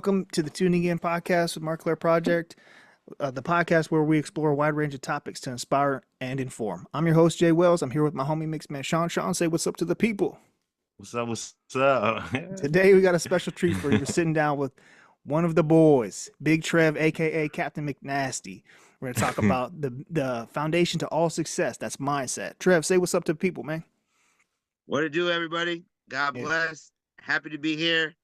welcome to the Tuning In podcast with Mark Claire Project, the podcast where we explore a wide range of topics to inspire and inform. I'm your host, Jay Wells. I'm here with my homie Mixman Shawn. Shawn, say what's up to the people. What's up? What's up? Today we got a special treat for you. We're sitting down with one of the boys, Big Trev, aka Captain McNasty. We're going to talk about the foundation to all success. That's mindset. Trev, say what's up to the people, man. What it do, everybody? God bless. Happy to be here.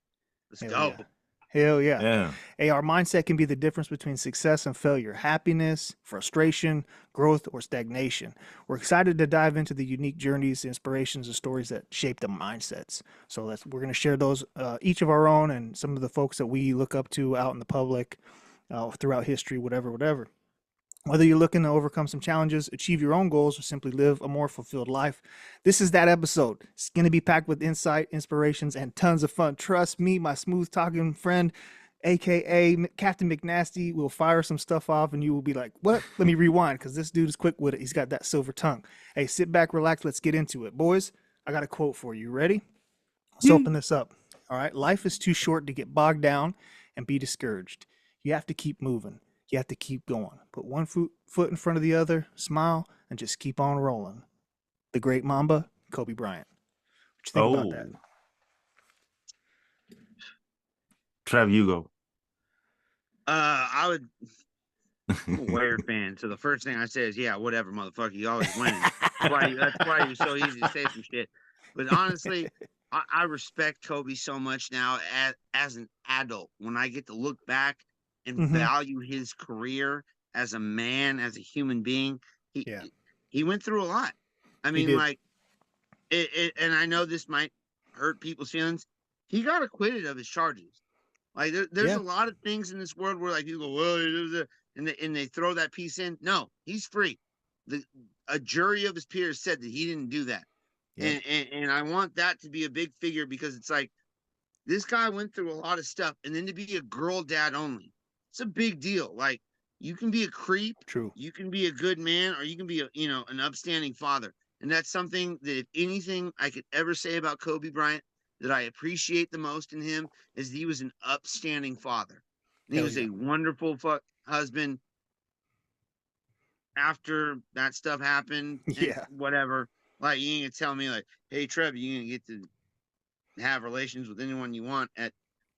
Let's go. Yeah. Hell yeah. Yeah. Hey, our mindset can be the difference between success and failure, happiness, frustration, growth, or stagnation. We're excited to dive into the unique journeys, inspirations, and stories that shape the mindsets. So we're going to share those, each of our own, and some of the folks that we look up to out in the public, throughout history, whatever. Whether you're looking to overcome some challenges, achieve your own goals, or simply live a more fulfilled life, this is that episode. It's going to be packed with insight, inspirations, and tons of fun. Trust me, my smooth-talking friend, a.k.a. Captain McNasty, will fire some stuff off, and you will be like, what? Let me rewind, because this dude is quick with it. He's got that silver tongue. Hey, sit back, relax. Let's get into it. Boys, I got a quote for you. Ready? Let's open this up. All right. Life is too short to get bogged down and be discouraged. You have to keep moving. You have to keep going. Put one foot in front of the other, smile, and just keep on rolling. The great Mamba, Kobe Bryant. What you think about that? Trev, you go. I'm a Warrior fan, so the first thing I say is, yeah, whatever, motherfucker. You always win. That's why you're so easy to say some shit. But honestly, I respect Kobe so much now as an adult. When I get to look back and value his career as a man, as a human being, he went through a lot. I mean, like, and I know this might hurt people's feelings. He got acquitted of his charges. Like, there's a lot of things in this world where, like, you go, well, and they throw that piece in. No, he's free. A jury of his peers said that he didn't do that. Yeah. And I want that to be a big figure, because it's like, this guy went through a lot of stuff, and then to be a girl dad only, it's a big deal. Like, you can be a creep, true. You can be a good man, or you can be an upstanding father. And that's something that, if anything I could ever say about Kobe Bryant that I appreciate the most in him, is he was an upstanding father. And he was a wonderful husband. After that stuff happened, whatever, like, you ain't gonna tell me, like, hey, Trev, you gonna get to have relations with anyone you want at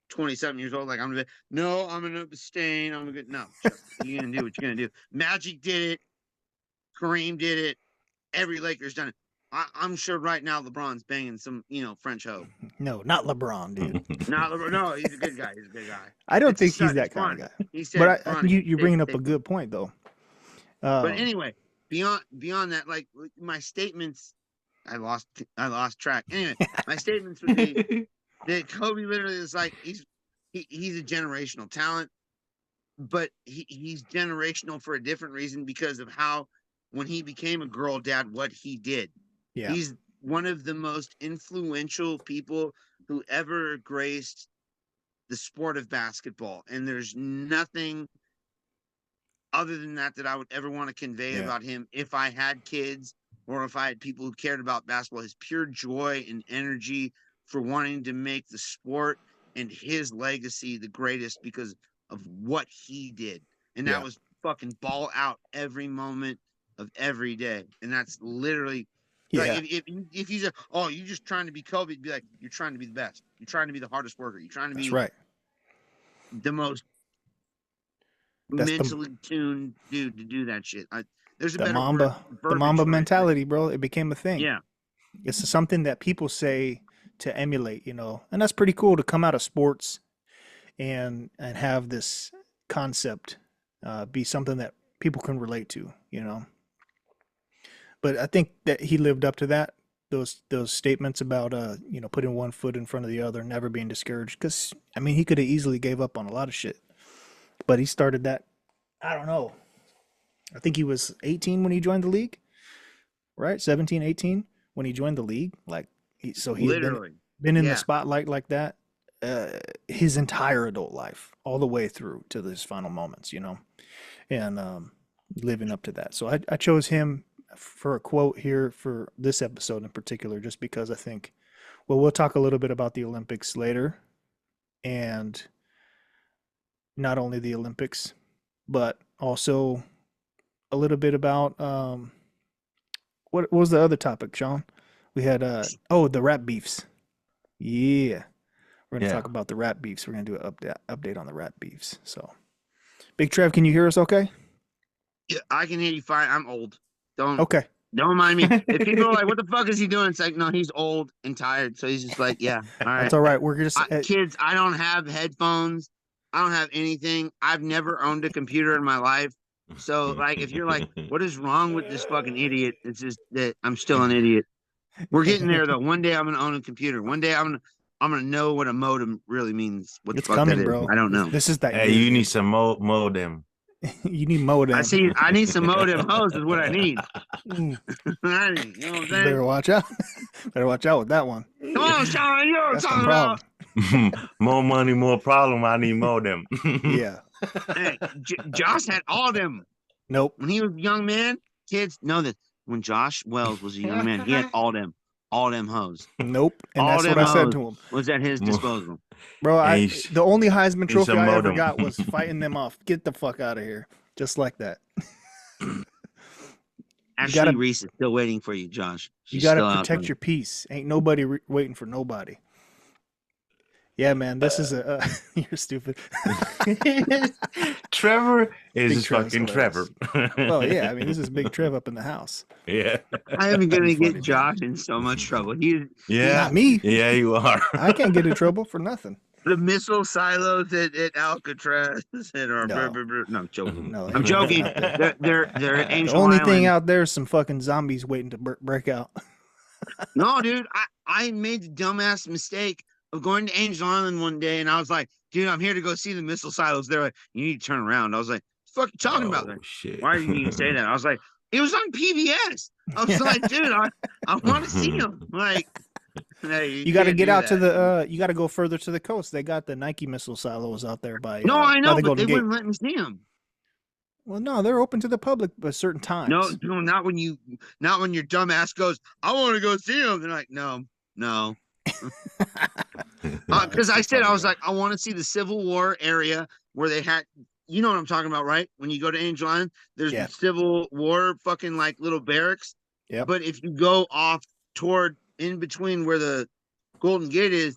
27 years old? Like, I'm gonna abstain. No, you're gonna do what you're gonna do. Magic did it. Kareem did it. Every Laker's done it. I'm sure right now LeBron's banging some, French hoe. No, not LeBron, dude. Not LeBron. No, he's a good guy. I don't think he's that kind of guy. He said, but you're bringing up a good point, though. But anyway, beyond that, like, my statements, I lost track. Anyway, my statements would be that Kobe literally is like, he's a generational talent, but he's generational for a different reason, because of how, when he became a girl dad, what he did. Yeah. He's one of the most influential people who ever graced the sport of basketball. And there's nothing other than that I would ever want to convey about him if I had kids, or if I had people who cared about basketball. His pure joy and energy for wanting to make the sport and his legacy the greatest, because of what he did. And that was fucking ball out every moment of every day. And that's literally, like, if you say, oh, you're just trying to be Kobe, it'd be like, you're trying to be the best. You're trying to be the hardest worker. You're trying to be the most mentally tuned dude to do that shit. There's a better the Mamba mentality, bro. It became a thing. Yeah, it's something that people say to emulate, and that's pretty cool to come out of sports and have this concept be something that people can relate to, But I think that he lived up to that. Those statements about putting one foot in front of the other, never being discouraged. Because I mean, he could have easily gave up on a lot of shit, but he started that. I don't know. I think he was 18 when he joined the league, right? 17, 18 when he joined the league. Like, he literally been in the spotlight like that his entire adult life, all the way through to his final moments, and living up to that. So I chose him for a quote here for this episode in particular, just because I think, well, we'll talk a little bit about the Olympics later, and not only the Olympics, but also a little bit about what was the other topic, Sean? We had the rap beefs. Yeah. We're gonna talk about the rap beefs. We're gonna do an update on the rap beefs. So Big Trev, can you hear us okay? Yeah, I can hear you fine. I'm old. Okay. Don't mind me. If people are like, "What the fuck is he doing?" It's like, no, he's old and tired, so he's just like, "Yeah, all right." That's all right. We're just Kids, I don't have headphones. I don't have anything. I've never owned a computer in my life. So, like, if you're like, "What is wrong with this fucking idiot?" It's just that I'm still an idiot. We're getting there though. One day I'm gonna own a computer. One day I'm gonna know what a modem really means. What the fuck coming, that is? bro. I don't know. This is that. Hey, you need some modem. You need modem. I need some modem hose is what I need. You know what I'm saying? Better watch out. Better watch out with that one. Come on, Sean, you know what I'm talking about. More money, more problem. I need modem. Yeah. Hey, Josh had all them. Nope. When he was a young man, kids know that when Josh Wells was a young man, he had all them hoes. Nope. And all that's what I said to him. Was at his disposal. Bro, the only Heisman Trophy I ever got was fighting them off. Get the fuck out of here. Just like that. Actually, Reese is still waiting for you, Josh. You got to protect your peace. Ain't nobody waiting for nobody. Yeah, man, this is you're stupid. Trevor is just fucking Trevor. Well, yeah, I mean, this is Big Trev up in the house. Yeah. I am going to get Josh in so much trouble. Not me. Yeah, you are. I can't get in trouble for nothing. The missile silos at Alcatraz. No, joking. No, I'm joking. They're at Angel The only Island. thing out there is some fucking zombies waiting to break out. No, dude, I made the dumbass mistake of going to Angel Island one day, and I was like, dude, I'm here to go see the missile silos. They're like, you need to turn around. I was like, what the fuck are you talking about? Like, shit. Why do you need to say that? I was like, it was on PBS. I was like, dude, I want to see them. Like, hey, you got to get out to the you got to go further to the coast. They got the Nike missile silos out there by no, I know, the but they Gate. wouldn't let me see them. Well, no, they're open to the public at certain times. No, not when your dumbass goes, I want to go see them. They're like, no. Because I said, I was like, I want to see the Civil War area where they had, you know what I'm talking about, right? When you go to Angel Island, there's the Civil War fucking like little barracks. Yeah. But if you go off toward in between where the Golden Gate is,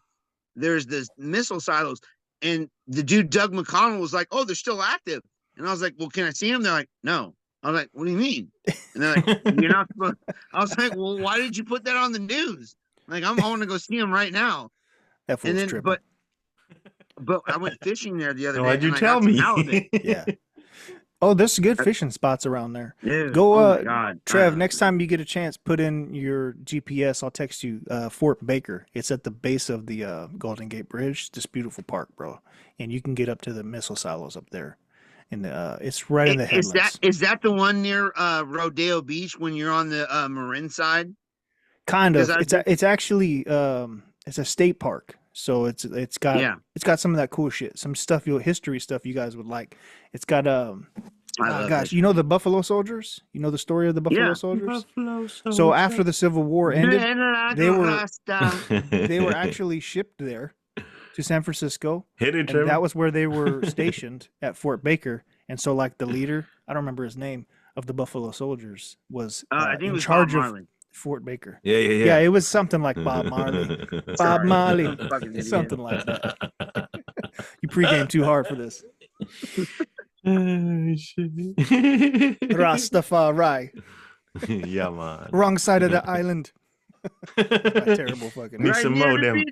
there's the missile silos. And the dude, Doug McConnell, was like, oh, they're still active. And I was like, well, can I see them? They're like, no. I was like, what do you mean? And they're like, you're not supposed. I was like, well, why did you put that on the news? Like, I want to go see them right now. That fool's tripping. But I went fishing there the other day. Why'd you tell me? Yeah. Oh, there's good fishing spots around there. Dude, go, God. Trev, next time you get a chance, put in your GPS. I'll text you Fort Baker. It's at the base of the Golden Gate Bridge. This beautiful park, bro. And you can get up to the missile silos up there. And it's right in the headlands. Is that the one near Rodeo Beach when you're on the Marin side? Kind of. It's actually it's a state park. So it's got some of that cool shit, some stuff, history stuff you guys would like. It's got you know the Buffalo Soldiers? You know the story of the Buffalo Soldiers? So after the Civil War ended, they were actually shipped there to San Francisco. And that was where they were stationed at Fort Baker. And so like the leader, I don't remember his name, of the Buffalo Soldiers was I think it was charge Bob of Marley. Fort Baker. Yeah. It was something like Bob Marley. Bob Marley. Something like that. You pregame too hard for this. Rastafari. Yeah, man. Wrong side of the island. Terrible fucking. Need some modem.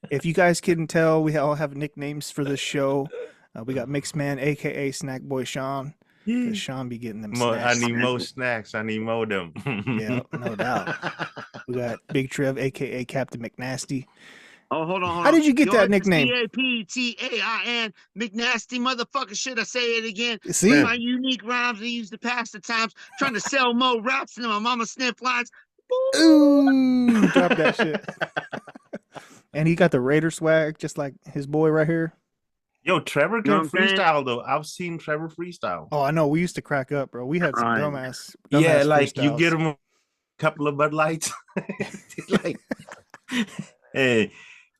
If you guys couldn't tell, we all have nicknames for this show. We got Mixman, aka Snack Boy Shawn. Because Sean be getting them snacks. I need more snacks. I need modem. Yeah, no doubt. We got Big Trev, aka Captain McNasty. Oh, hold on. How did you get that nickname? CAPTAIN, McNasty motherfucker. Should I say it again? See? My unique rhymes I used to pass the times, trying to sell more raps than my mama sniff lines. Ooh, drop that shit. And he got the Raider swag, just like his boy right here. Yo, Trevor can freestyle though. I've seen Trevor freestyle. Oh, I know. We used to crack up, bro. We had some dumbass yeah, like freestyles. you get him a couple of Bud Lights. Like, hey,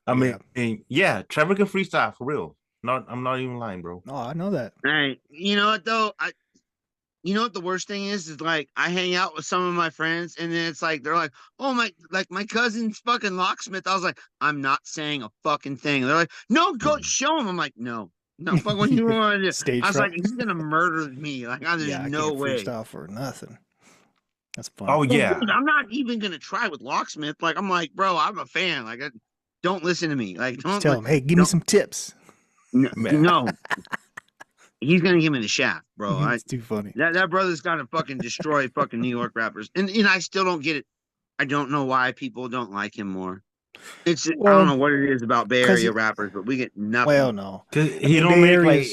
I mean, yeah, Trevor can freestyle for real. I'm not even lying, bro. Oh, I know that. Hey, you know what though? You know what the worst thing is like I hang out with some of my friends and then it's like they're like, oh my cousin's fucking locksmith. I was like, I'm not saying a fucking thing. They're like, no, go show him. I'm like, no, fuck what you want to do. Stage I was fright. like, he's gonna murder me. Like, there's Yeah, I no can't way. freestyle for nothing. That's fun. Oh Well, yeah. dude, I'm not even gonna try with locksmith. Like, I'm like, bro, I'm a fan. Like, don't listen to me. Like, Just don't tell him, hey, give me some tips. no. He's gonna give me the shaft, bro. It's too funny. That brother's got to fucking destroy fucking New York rappers, and I still don't get it. I don't know why people don't like him more. I don't know what it is about Bay Area rappers, but we get nothing. Well, no, because he don't make like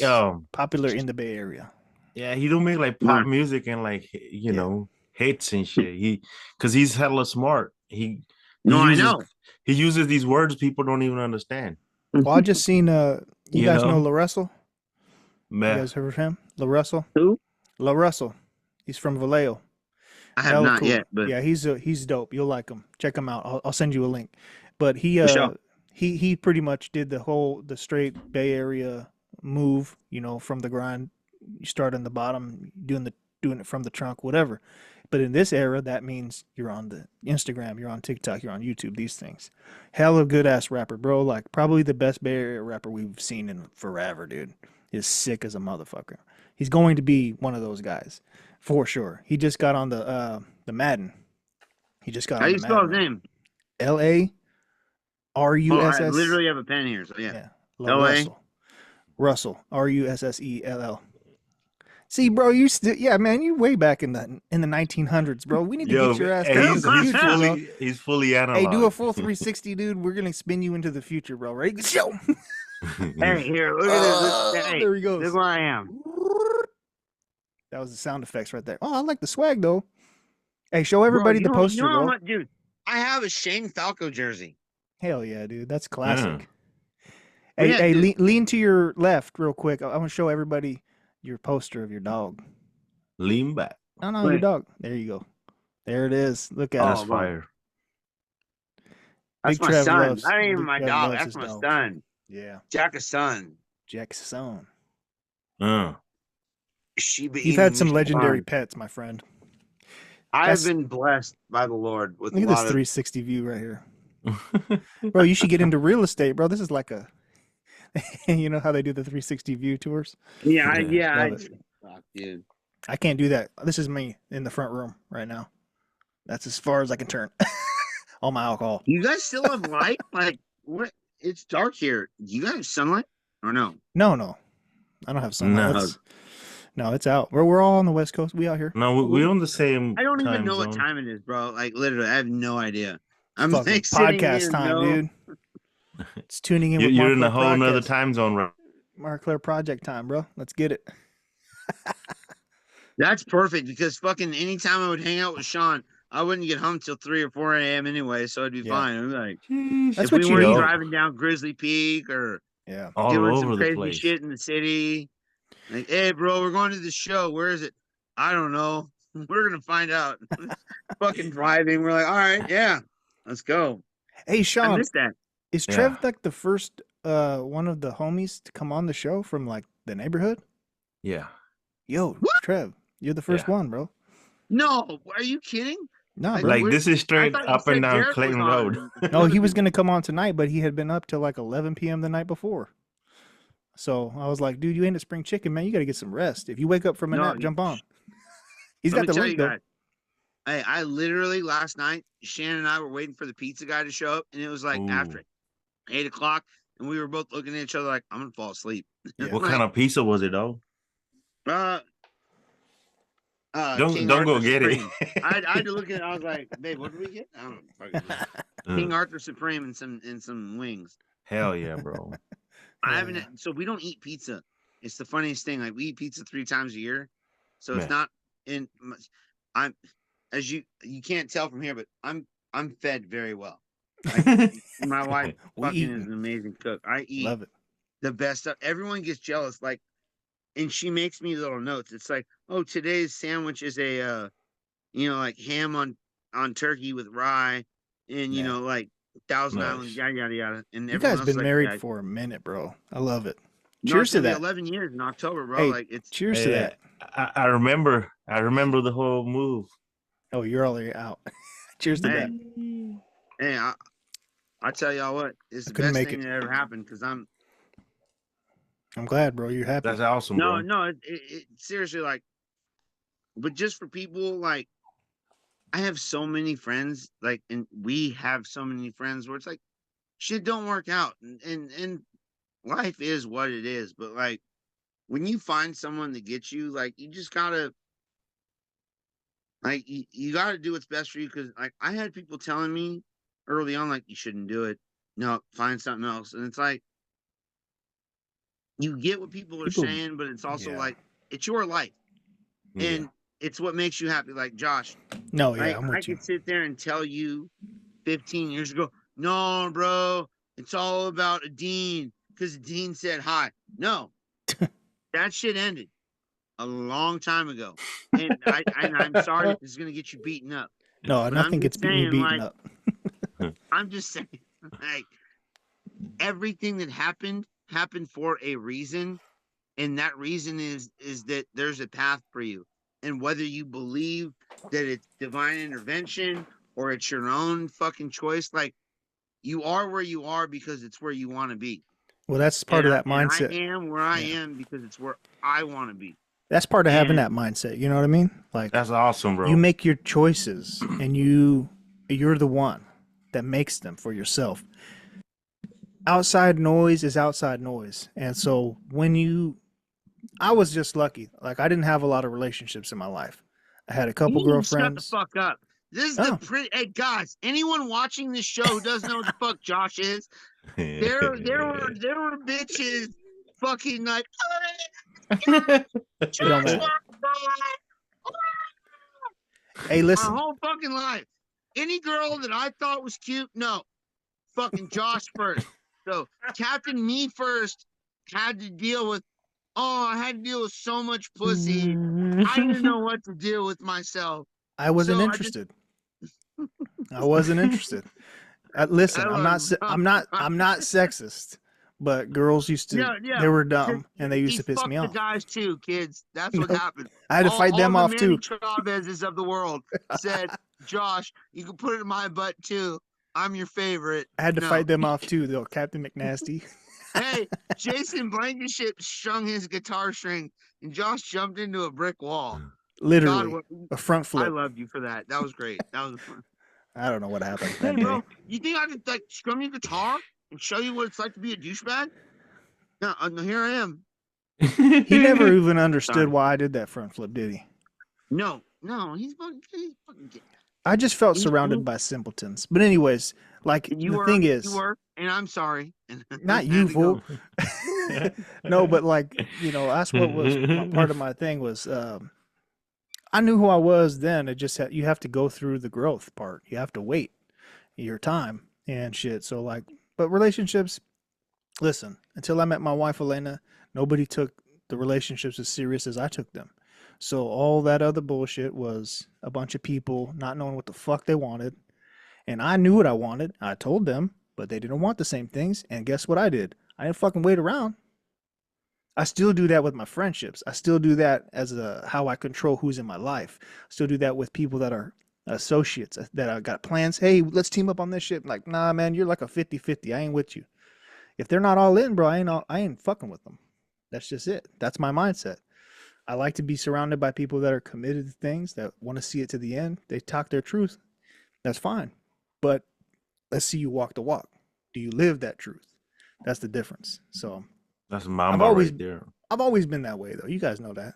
popular in the Bay Area. Yeah, he don't make like pop music and like you know hits and shit. Because he's hella smart. I know. He uses these words people don't even understand. Well, I just seen you guys know La Russell? Man. You guys heard of him? La Russell? Who? La Russell. He's from Vallejo. I have not yet, but yeah, he's dope. You'll like him. Check him out. I'll send you a link. But he pretty much did the straight Bay Area move, you know, from the grind. You start on the bottom, doing it from the trunk, whatever. But in this era, that means you're on the Instagram, you're on TikTok, you're on YouTube, these things. Hella good ass rapper, bro. Like probably the best Bay Area rapper we've seen in forever, dude. Is sick as a motherfucker. He's going to be one of those guys for sure. He just got on the Madden. He just got. How do you spell his name? LARUSS. I literally have a pen here. So yeah. Russell. RUSSELL. See, bro, man, you way back in the 1900s, bro. We need to get your ass to the future, he's fully analyzed. Hey, do a full 360, dude. We're gonna spin you into the future, bro. Right? Show. Hey, here, look at this. Hey, there he goes. Look where I am. That was the sound effects right there. Oh, I like the swag though. Hey, show everybody the poster, bro. Dude, I have a Shane Falco jersey. Hell yeah, dude. That's classic. Yeah. Hey, lean to your left real quick. I want to show everybody your poster of your dog. Lean back. No, your dog. There you go. There it is. Look at it. That's fire. That's my son. That ain't even my dog. That's my son. Yeah. Jackson. You've had some legendary pets, my friend. I've been blessed by the Lord with look at this 360 view right here. Bro, you should get into real estate, bro. This is like a you know how they do the 360 view tours? Yeah. Dude. I can't do that. This is me in the front room right now. That's as far as I can turn. All my alcohol. You guys still have light? Like what? It's dark here. Do you guys have sunlight or no? No. I don't have sunlight. No, it's out. We're all on the West Coast. We out here. No, we're on the same. I don't even know what time it is, bro. Like literally, I have no idea. I'm like podcast time, dude. It's tuning in. You're in a whole nother time zone, right? Mark Project time, bro. Let's get it. That's perfect because fucking anytime I would hang out with Shawn, I wouldn't get home till 3 or 4 a.m. anyway, so it'd be fine. I'd be like, that's if what we weren't driving down Grizzly Peak or doing some crazy shit in the city. Like, hey, bro, we're going to the show. Where is it? I don't know. We're gonna find out. Fucking driving. We're like, all right, yeah, let's go. Hey, Shawn, I missed that. Is Trev like the first one of the homies to come on the show from like the neighborhood? Yeah. Yo, what? Trev, you're the first one, bro. No, are you kidding? No, bro. Like this is straight up and down Clayton Road. No, he was gonna come on tonight, but he had been up till like 11 p.m. the night before. So I was like, dude, you ain't a spring chicken, man. You got to get some rest. If you wake up from a nap, jump on. He's got the link, though. Hey, I literally last night, Shannon and I were waiting for the pizza guy to show up, and it was like after 8 o'clock, and we were both looking at each other like, I'm gonna fall asleep. Yeah. What kind of pizza was it, though? Don't go get Supreme. I had to look at it. I was like, babe, what did we get? I don't know. King Arthur Supreme and some wings. Hell yeah, bro. I haven't. So we don't eat pizza. It's the funniest thing. Like we eat pizza 3 times a year, so it's not in. I'm, as you can't tell from here, but I'm fed very well. Like, my wife fucking is an amazing cook. I eat the best stuff. Everyone gets jealous, like, and she makes me little notes. It's like, oh, today's sandwich is a, like ham on turkey with rye, and like Thousand Island, yada yada yada. And you guys been married for a minute, bro. I love it. No, Cheers it's to gonna be that. 11 years in October, bro. Hey, Like it's cheers to that. I remember the whole move. Oh, you're already out. Cheers to that. hey, I tell y'all what, it's I the couldn't best make thing it. that ever happened because I'm glad, bro. You're happy. That's awesome, bro. no, seriously like, but just for people like, I have so many friends like, and we have so many friends where it's like, shit don't work out, and life is what it is. But like, when you find someone that gets you, like, you just gotta like, you gotta do what's best for you. Because like, I had people telling me early on, like, you shouldn't do it. No, find something else. And it's like, you get what people are People, saying, but it's also yeah. like, it's your life. Yeah. And it's what makes you happy. Like Josh, No, yeah, like I'm I with you. could sit there and tell you 15 years ago, no, bro, it's all about a dean because Dean said hi. No, that shit ended a long time ago. And I'm sorry if this is gonna get you beaten up. No, But I'm nothing gets just me saying, beaten like, up. I'm just saying, like, everything that happened for a reason, and that reason is that there's a path for you. And whether you believe that it's divine intervention or it's your own fucking choice, like, you are where you are because it's where you want to be. Well, that's part And of I that mindset. am where I Yeah. am because it's where I want to be. That's part of having that And mindset. You know what I mean? Like, That's awesome, bro. you make your choices, and you're the one that makes them for yourself. Outside noise is outside noise, and so I was just lucky. Like, I didn't have a lot of relationships in my life. I had a couple you shut the girlfriends. fuck up. This is the Oh, pretty. Hey guys, anyone watching this show who doesn't know what the fuck Josh is, there were bitches fucking like it don't Josh matter. Hey, my listen. whole fucking life. Any girl that I thought was cute, no, fucking Josh first. So Captain Me First had to deal with. Oh, I had to deal with so much pussy. I didn't know what to deal with myself. I wasn't So interested. I wasn't interested. Listen, I I'm love not. you. I'm not. I'm not sexist. But girls used to. Yeah. They were dumb, and they used He to piss me fucked the off. guys too, kids. That's what Nope. happened. I had to fight them the off Manny too. Chavezes of the world said, Josh, you can put it in my butt too. I'm your favorite. I had to No. fight them off too, though. Captain McNasty. Hey, Jason Blankenship strung his guitar string, and Josh jumped into a brick wall. Literally, God, a front flip. I loved you for that. That was great. That was fun. I don't know what happened Hey, that bro, day. you think I could like strum your guitar and show you what it's like to be a douchebag? No, here I am. He never even understood Sorry. why I did that front flip, did he? No, he's fucking. I just felt surrounded by simpletons. But anyways, like the thing is, you were, and I'm sorry. not you, fool. No, but like, that's what was part of my thing was. I knew who I was then. It just you have to go through the growth part. You have to wait your time and shit. So like, but relationships. Listen, until I met my wife Elena, nobody took the relationships as serious as I took them. So all that other bullshit was a bunch of people not knowing what the fuck they wanted. And I knew what I wanted. I told them, but they didn't want the same things. And guess what I did? I didn't fucking wait around. I still do that with my friendships. I still do that as how I control who's in my life. I still do that with people that are associates that I got plans. Hey, let's team up on this shit. Like, nah, man, you're like a 50-50. I ain't with you. If they're not all in, bro, I ain't fucking with them. That's just it. That's my mindset. I like to be surrounded by people that are committed to things, that want to see it to the end. They talk their truth. That's fine. But let's see you walk the walk. Do you live that truth? That's the difference. So that's mama right there. I've always been that way, though. You guys know that.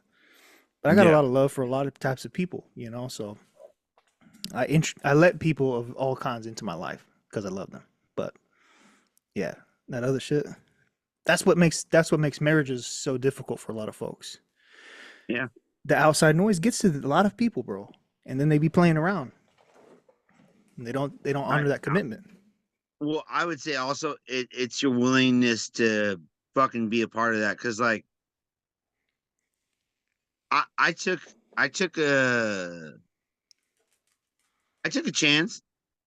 But I got a lot of love for a lot of types of people, So I let people of all kinds into my life because I love them. But yeah, that other shit. That's what makes marriages so difficult for a lot of folks. Yeah. The outside noise gets to a lot of people, bro. And then they be playing around. And they don't honor that commitment. Well, I would say also it's your willingness to fucking be a part of that. Cause like I took a chance,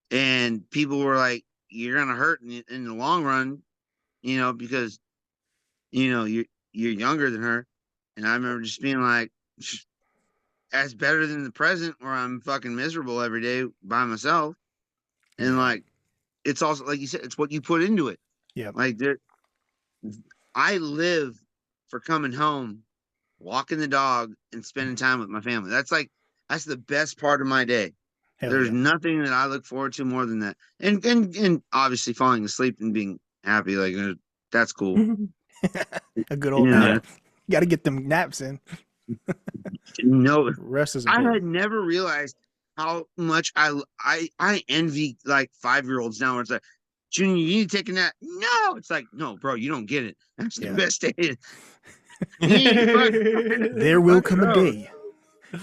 and people were like, you're gonna hurt in the long run, because you're you're younger than her, and I remember just being like, that's better than the present where I'm fucking miserable every day by myself. And like, it's also like you said, it's what you put into it. Yeah. Like I live for coming home, walking the dog, and spending time with my family. That's the best part of my day. Hell There's yeah. nothing that I look forward to more than that. And obviously falling asleep and being happy, like that's cool. A good old nap. You got to get them naps in. No, Rest is I important. had never realized how much I envy like 5-year-olds now. Where it's like, Junior, you need to take a nap. No, it's like, no, bro, you don't get it. That's the best day. There will come a day.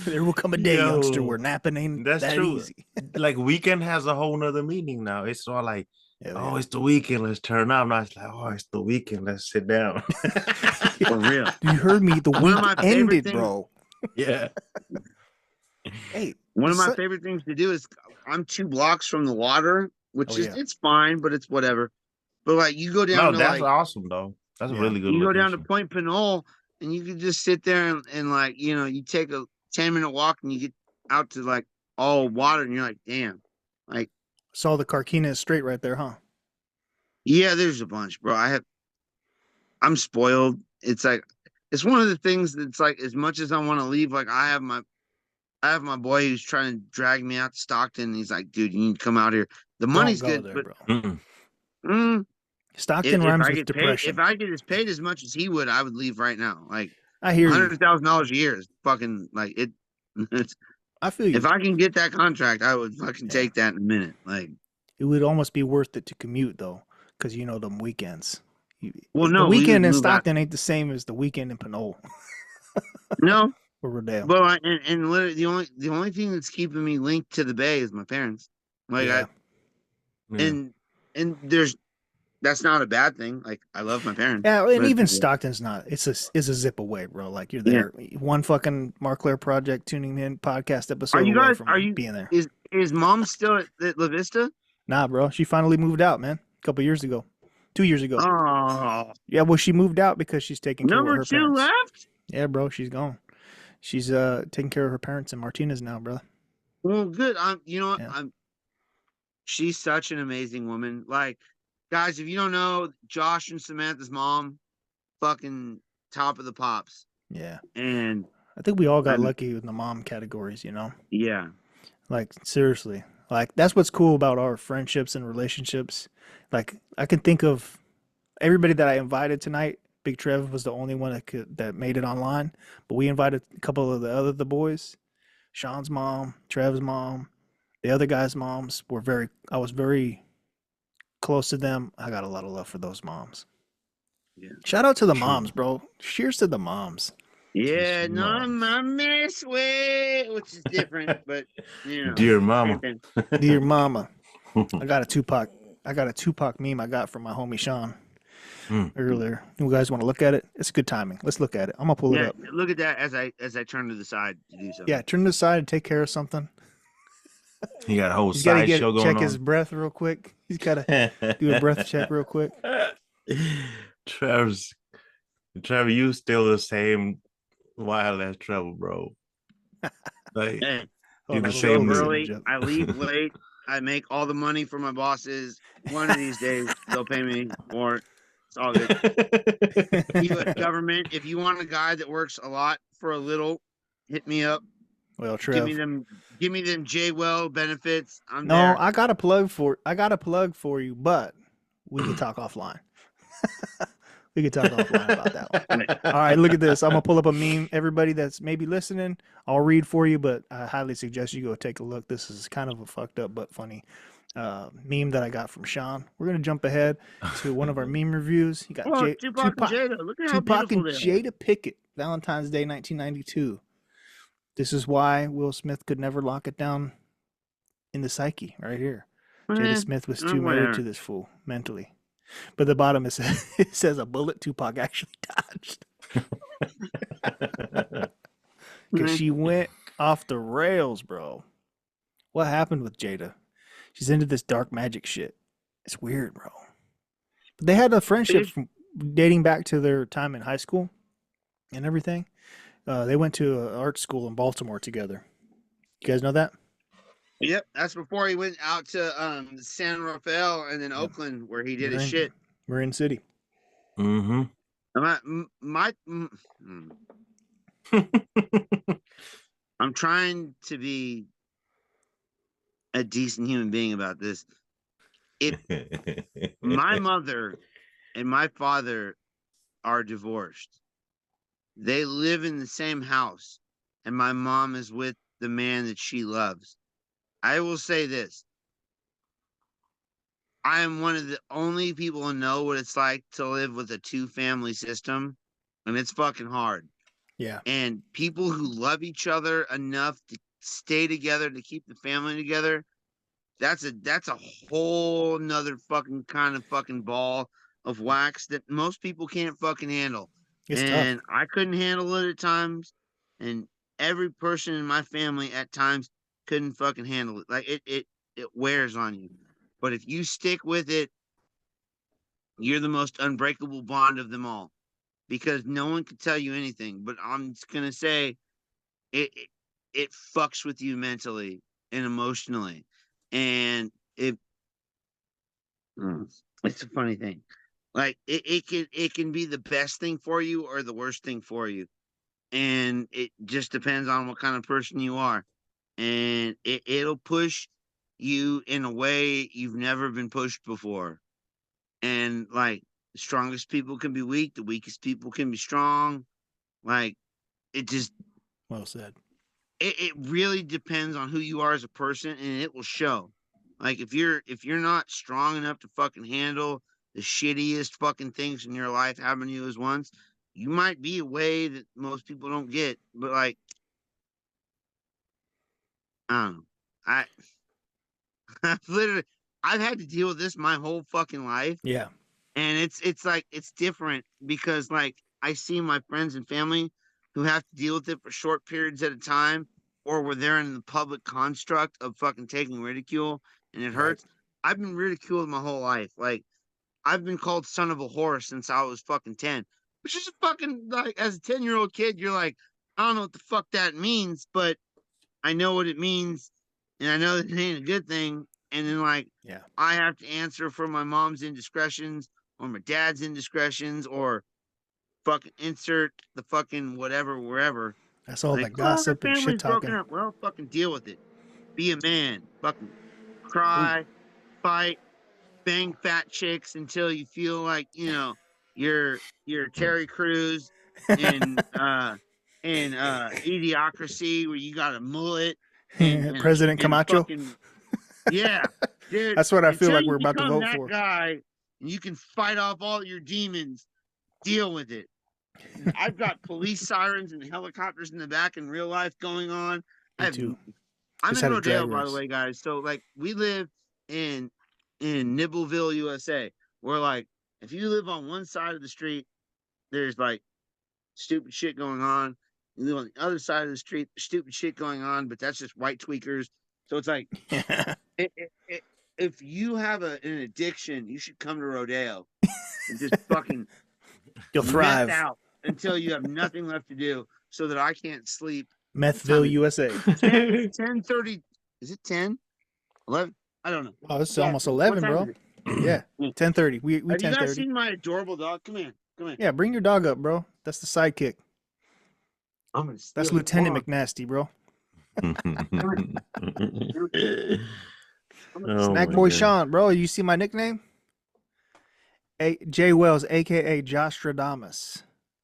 There will come a day, Yo, youngster, where napping ain't that's that true. easy. Like weekend has a whole nother meaning now. It's all like, oh, it's the weekend. Let's turn up. Now it's like, oh, it's the weekend. Let's sit down. For real. You heard me. The week ended, bro. Yeah. Hey, one of my favorite things to do is I'm 2 blocks from the water, which is it's fine, but it's whatever. But like you go down to that's like, awesome though. That's a really good. You location. go down to Point Pinole and you can just sit there and like, you know, you take a 10-minute walk and you get out to like all water and you're like, damn. Like saw the Carquinez Strait right there, huh? Yeah, there's a bunch, bro. I'm spoiled. It's like it's one of the things that's like as much as I want to leave, like I have my boy who's trying to drag me out to Stockton. And he's like, dude, you need to come out here. The money's good, there, but Stockton rhymes with depression. If I get as paid as much as he would, I would leave right now. Like I hear $100,000 a year is fucking like it. I feel you. If I can get that contract, I would fucking take that in a minute. Like it would almost be worth it to commute though, because you know them weekends. The weekend in Stockton ain't the same as the weekend in Pinole. No. Or Rodeo. But and literally the only thing that's keeping me linked to the Bay is my parents. Like and that's not a bad thing. Like I love my parents. Yeah, and even Stockton's not. It's a zip away, bro. Like you're there. Yeah. One fucking Marclair Project tuning in podcast episode. Are you being there? Is mom still at La Vista? Nah, bro. She finally moved out, man. A couple years ago. 2 years ago. Oh. Yeah, well, she moved out because she's taking care of her parents. Number 2 left? Yeah, bro, she's gone. She's taking care of her parents in Martinez now, brother. Well, good. You know what? She's such an amazing woman. Like, guys, if you don't know, Josh and Samantha's mom, fucking top of the pops. Yeah. And I think we all got lucky with the mom categories, you know? Yeah. Like, seriously. Like, that's what's cool about our friendships and relationships. Like, I can think of everybody that I invited tonight. Big Trev was the only one that made it online. But we invited a couple of the boys. Shawn's mom, Trev's mom, the other guys' moms I was very close to them. I got a lot of love for those moms. Yeah. Shout out to the moms, bro. Cheers to the moms. Yeah, not my mess way, which is different, but you know. Dear mama. Dear mama. I got a Tupac meme I got from my homie Shawn earlier. You guys want to look at it? It's good timing. Let's look at it. I'm gonna pull it up. Look at that as I turn to the side to do something. Yeah, turn to the side and take care of something. He got a whole side show going on. Check his breath real quick. He's gotta do a breath check real quick. Trevor, you still the same wild ass Trevor, bro. Like you're the same early. I leave late. I make all the money for my bosses. One of these days they'll pay me more. It's all good. Government, if you want a guy that works a lot for a little, hit me up. Well, Trev. Give me them J-Well benefits. I got a plug for you, but we can talk offline. We can talk offline about that one. All right, look at this. I'm gonna pull up a meme. Everybody that's maybe listening, I'll read for you, but I highly suggest you go take a look. This is kind of a fucked up but funny meme that I got from Shawn. We're gonna jump ahead to one of our meme reviews. You got Tupac and Jada. Look at how Tupac and beautiful they are. Jada Pickett, Valentine's Day, 1992. This is why Will Smith could never lock it down in the psyche, right here. Jada Smith was too married to this fool mentally. But the bottom it says a bullet Tupac actually dodged. Because she went off the rails, bro. What happened with Jada? She's into this dark magic shit. It's weird, bro. But they had a friendship from dating back to their time in high school. and everything. They went to an art school in Baltimore together. You guys know that? Yep, that's before he went out to San Rafael and then Oakland, where he did his shit. Marin City. Mm-hmm. I'm trying to be a decent human being about this. If my mother and my father are divorced, they live in the same house, and my mom is with the man that she loves, I will say this. I am one of the only people who know what it's like to live with a two-family system, and it's fucking hard. Yeah. And people who love each other enough to stay together to keep the family together, that's a whole nother fucking kind of fucking ball of wax that most people can't fucking handle. It's And tough. I couldn't handle it at times, and every person in my family at times couldn't fucking handle it. Like it wears on you. But if you stick with it, you're the most unbreakable bond of them all, because no one can tell you anything. But I'm just gonna say it fucks with you mentally and emotionally, and it's a funny thing. Like it can be the best thing for you or the worst thing for you, and it just depends on what kind of person you are, and it'll push you in a way you've never been pushed before. And like, the strongest people can be weak, the weakest people can be strong. Like, it just Well said. it really depends on who you are as a person, and it will show. Like, if you're not strong enough to fucking handle the shittiest fucking things in your life happening to you as once, you might be a way that most people don't get. But like, I don't know. I I've had to deal with this my whole fucking life. Yeah. And it's like, it's different because like, I see my friends and family who have to deal with it for short periods at a time, or where they're in the public construct of fucking taking ridicule, and it Right. hurts. I've been ridiculed my whole life. Like, I've been called son of a whore since I was fucking 10. Which is a fucking, like, as a 10-year-old kid, you're like, I don't know what the fuck that means, but I know what it means, and I know that it ain't a good thing. And then like, Yeah. I have to answer for my mom's indiscretions or my dad's indiscretions, or fucking insert the fucking whatever wherever. That's all Like, the oh, our gossip and shit family's broken talking. up. Well, fucking deal with it. Be a man. Fucking Ooh. cry, fight, bang fat chicks until you feel like, you're Terry Crews in Idiocracy, where you got a mullet President and a Camacho. fucking, yeah, dude. That's what I feel Until like you we're about to become vote that for. guy and you can fight off all your demons, deal with it. I've got police sirens and helicopters in the back in real life going on. Me too. I'm Just in had a Rodeo, drag by the race. way, guys. So like, we live in Nibbleville, USA, where like, if you live on one side of the street, there's like stupid shit going on. You live on the other side of the street, there's stupid shit going on, but that's just white tweakers. So it's like, if you have an addiction, you should come to Rodeo and just fucking You'll meth thrive. out until you have nothing left to do, so that I can't sleep. Methville, USA. 10:30. Is it 10? 11? I don't know. Oh, it's Yeah. almost What 11, time bro. is it? Yeah. 10:30. We Have you guys 10:30. seen my adorable dog? Come here. Come here. Yeah, bring your dog up, bro. That's the sidekick. I'm gonna steal That's the Lieutenant dog. McNasty, bro. Oh Snack my Boy God. Shawn, bro. You see my nickname? Jay Wells, aka Jostradamus.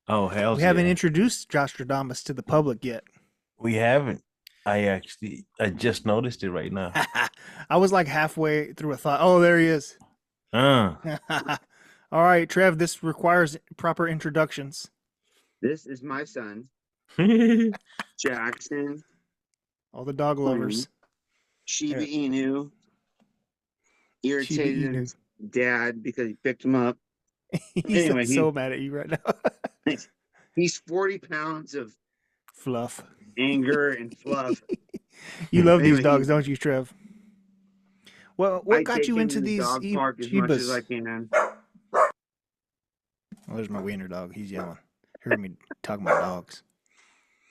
Oh, hell We yeah. haven't introduced Jostradamus to the public yet. We haven't. I just noticed it right now. I was like halfway through a thought. Oh, there he is. Uh. All right, Trev, this requires proper introductions. This is my son, Jackson. All the dog lovers. Shiba Yeah. Inu. Irritated Inu. his dad because he picked him up. He's Anyway, so mad at you right now. He's 40 pounds of Fluff. anger and fluff. You love Anyway, these dogs, don't you, Trev? Well, what I got take you him into to the these dog park as much as I Shibas? can. Oh, there's my wiener dog. He's yelling. Heard me talking about dogs.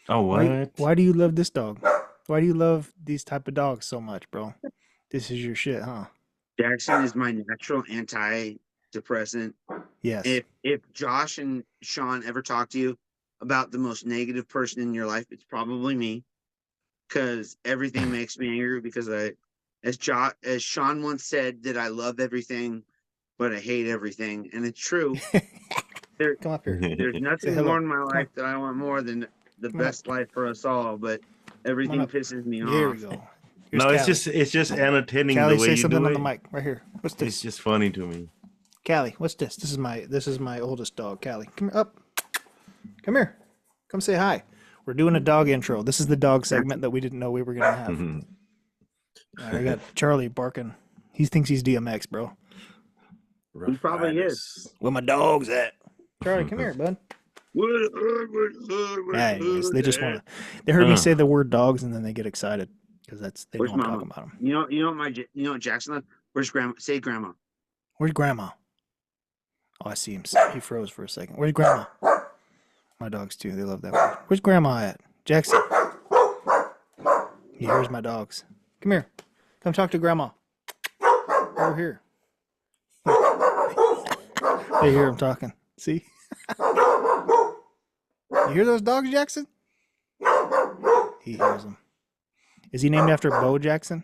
Oh, what? Why do you love this dog? Why do you love these type of dogs so much, bro? This is your shit, huh? Jackson is my natural antidepressant. Yes. If Josh and Sean ever talk to you about the most negative person in your life, it's probably me. Because everything makes me angry because as Sean once said, that I love everything, but I hate everything. And it's true. Come up here. There's Say nothing hello. more in my Come life on. that I want more than the Come on best up. life for us all, but everything up. pisses me Here off. we go. Here's No, Callie. it's just entertaining Callie, the way say you something do on it. the mic right here. What's this? It's just funny to me. Callie, what's this? This is my oldest dog, Callie. Come here, up. Come here. Come say hi. We're doing a dog intro. This is the dog segment that we didn't know we were gonna have. All right, I got Charlie barking. He thinks he's DMX, bro. He probably is. Where my dogs at? Charlie, come here, bud. Anyways, they just want to. They heard me say the word dogs and then they get excited because they know I'm talking about them. You know what Jackson left? Where's grandma? Say grandma. Where's grandma? Oh, I see him. He froze for a second. Where's grandma? My dogs too. They love that word. Where's grandma at? Jackson. He hears my dogs. Come here. Come talk to grandma. Over here. They hear him talking. See? You hear those dogs, Jackson? He hears them. Is he named after Bo Jackson?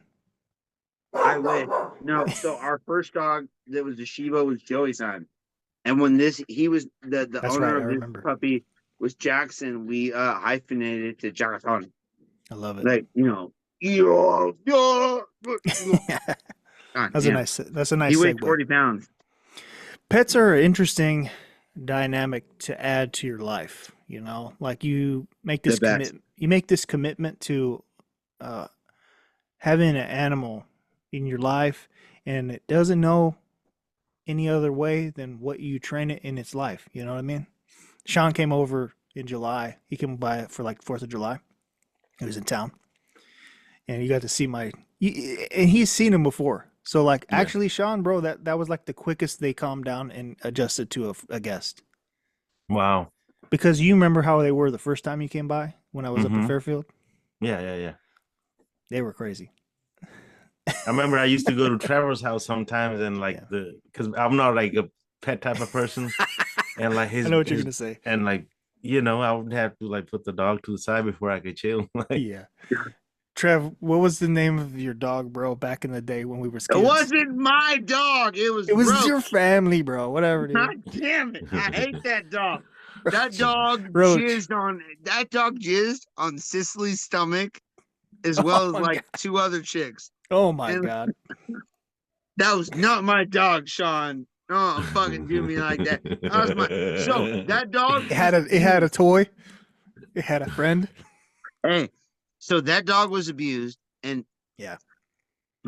I wish. No, so our first dog that was a Shiba was Joey's son. And when he was the That's owner right, I of remember. this puppy was Jackson, we hyphenated it to Jackson. I love it. Like, That's a nice He weighed segue. 40 pounds. Pets are an interesting dynamic to add to your life, you know? Like you make this commitment to having an animal in your life and it doesn't know any other way than what you train it in its life, you know what I mean? Sean came over in July. He came by for like 4th of July. He was in town. And you got to see and he's seen him before. So like actually Sean, bro, that was like the quickest they calmed down and adjusted to a guest. Wow. Because you remember how they were the first time you came by when I was up in Fairfield? Yeah. They were crazy. I remember I used to go to Trevor's house sometimes and because I'm not like a pet type of person. And like I know what you're gonna say. And like, I would have to like put the dog to the side before I could chill. Yeah. Trev, what was the name of your dog, bro, back in the day when we were kids? It wasn't my dog. It was your family, bro. Whatever, dude. God damn it. I hate that dog. That dog Roach. jizzed on Cicely's stomach as well as like 2 other chicks. Oh my God. That was not my dog, Sean. Don't fucking do me like that. So that dog It had a toy. It had a friend. Hey, so that dog was abused, and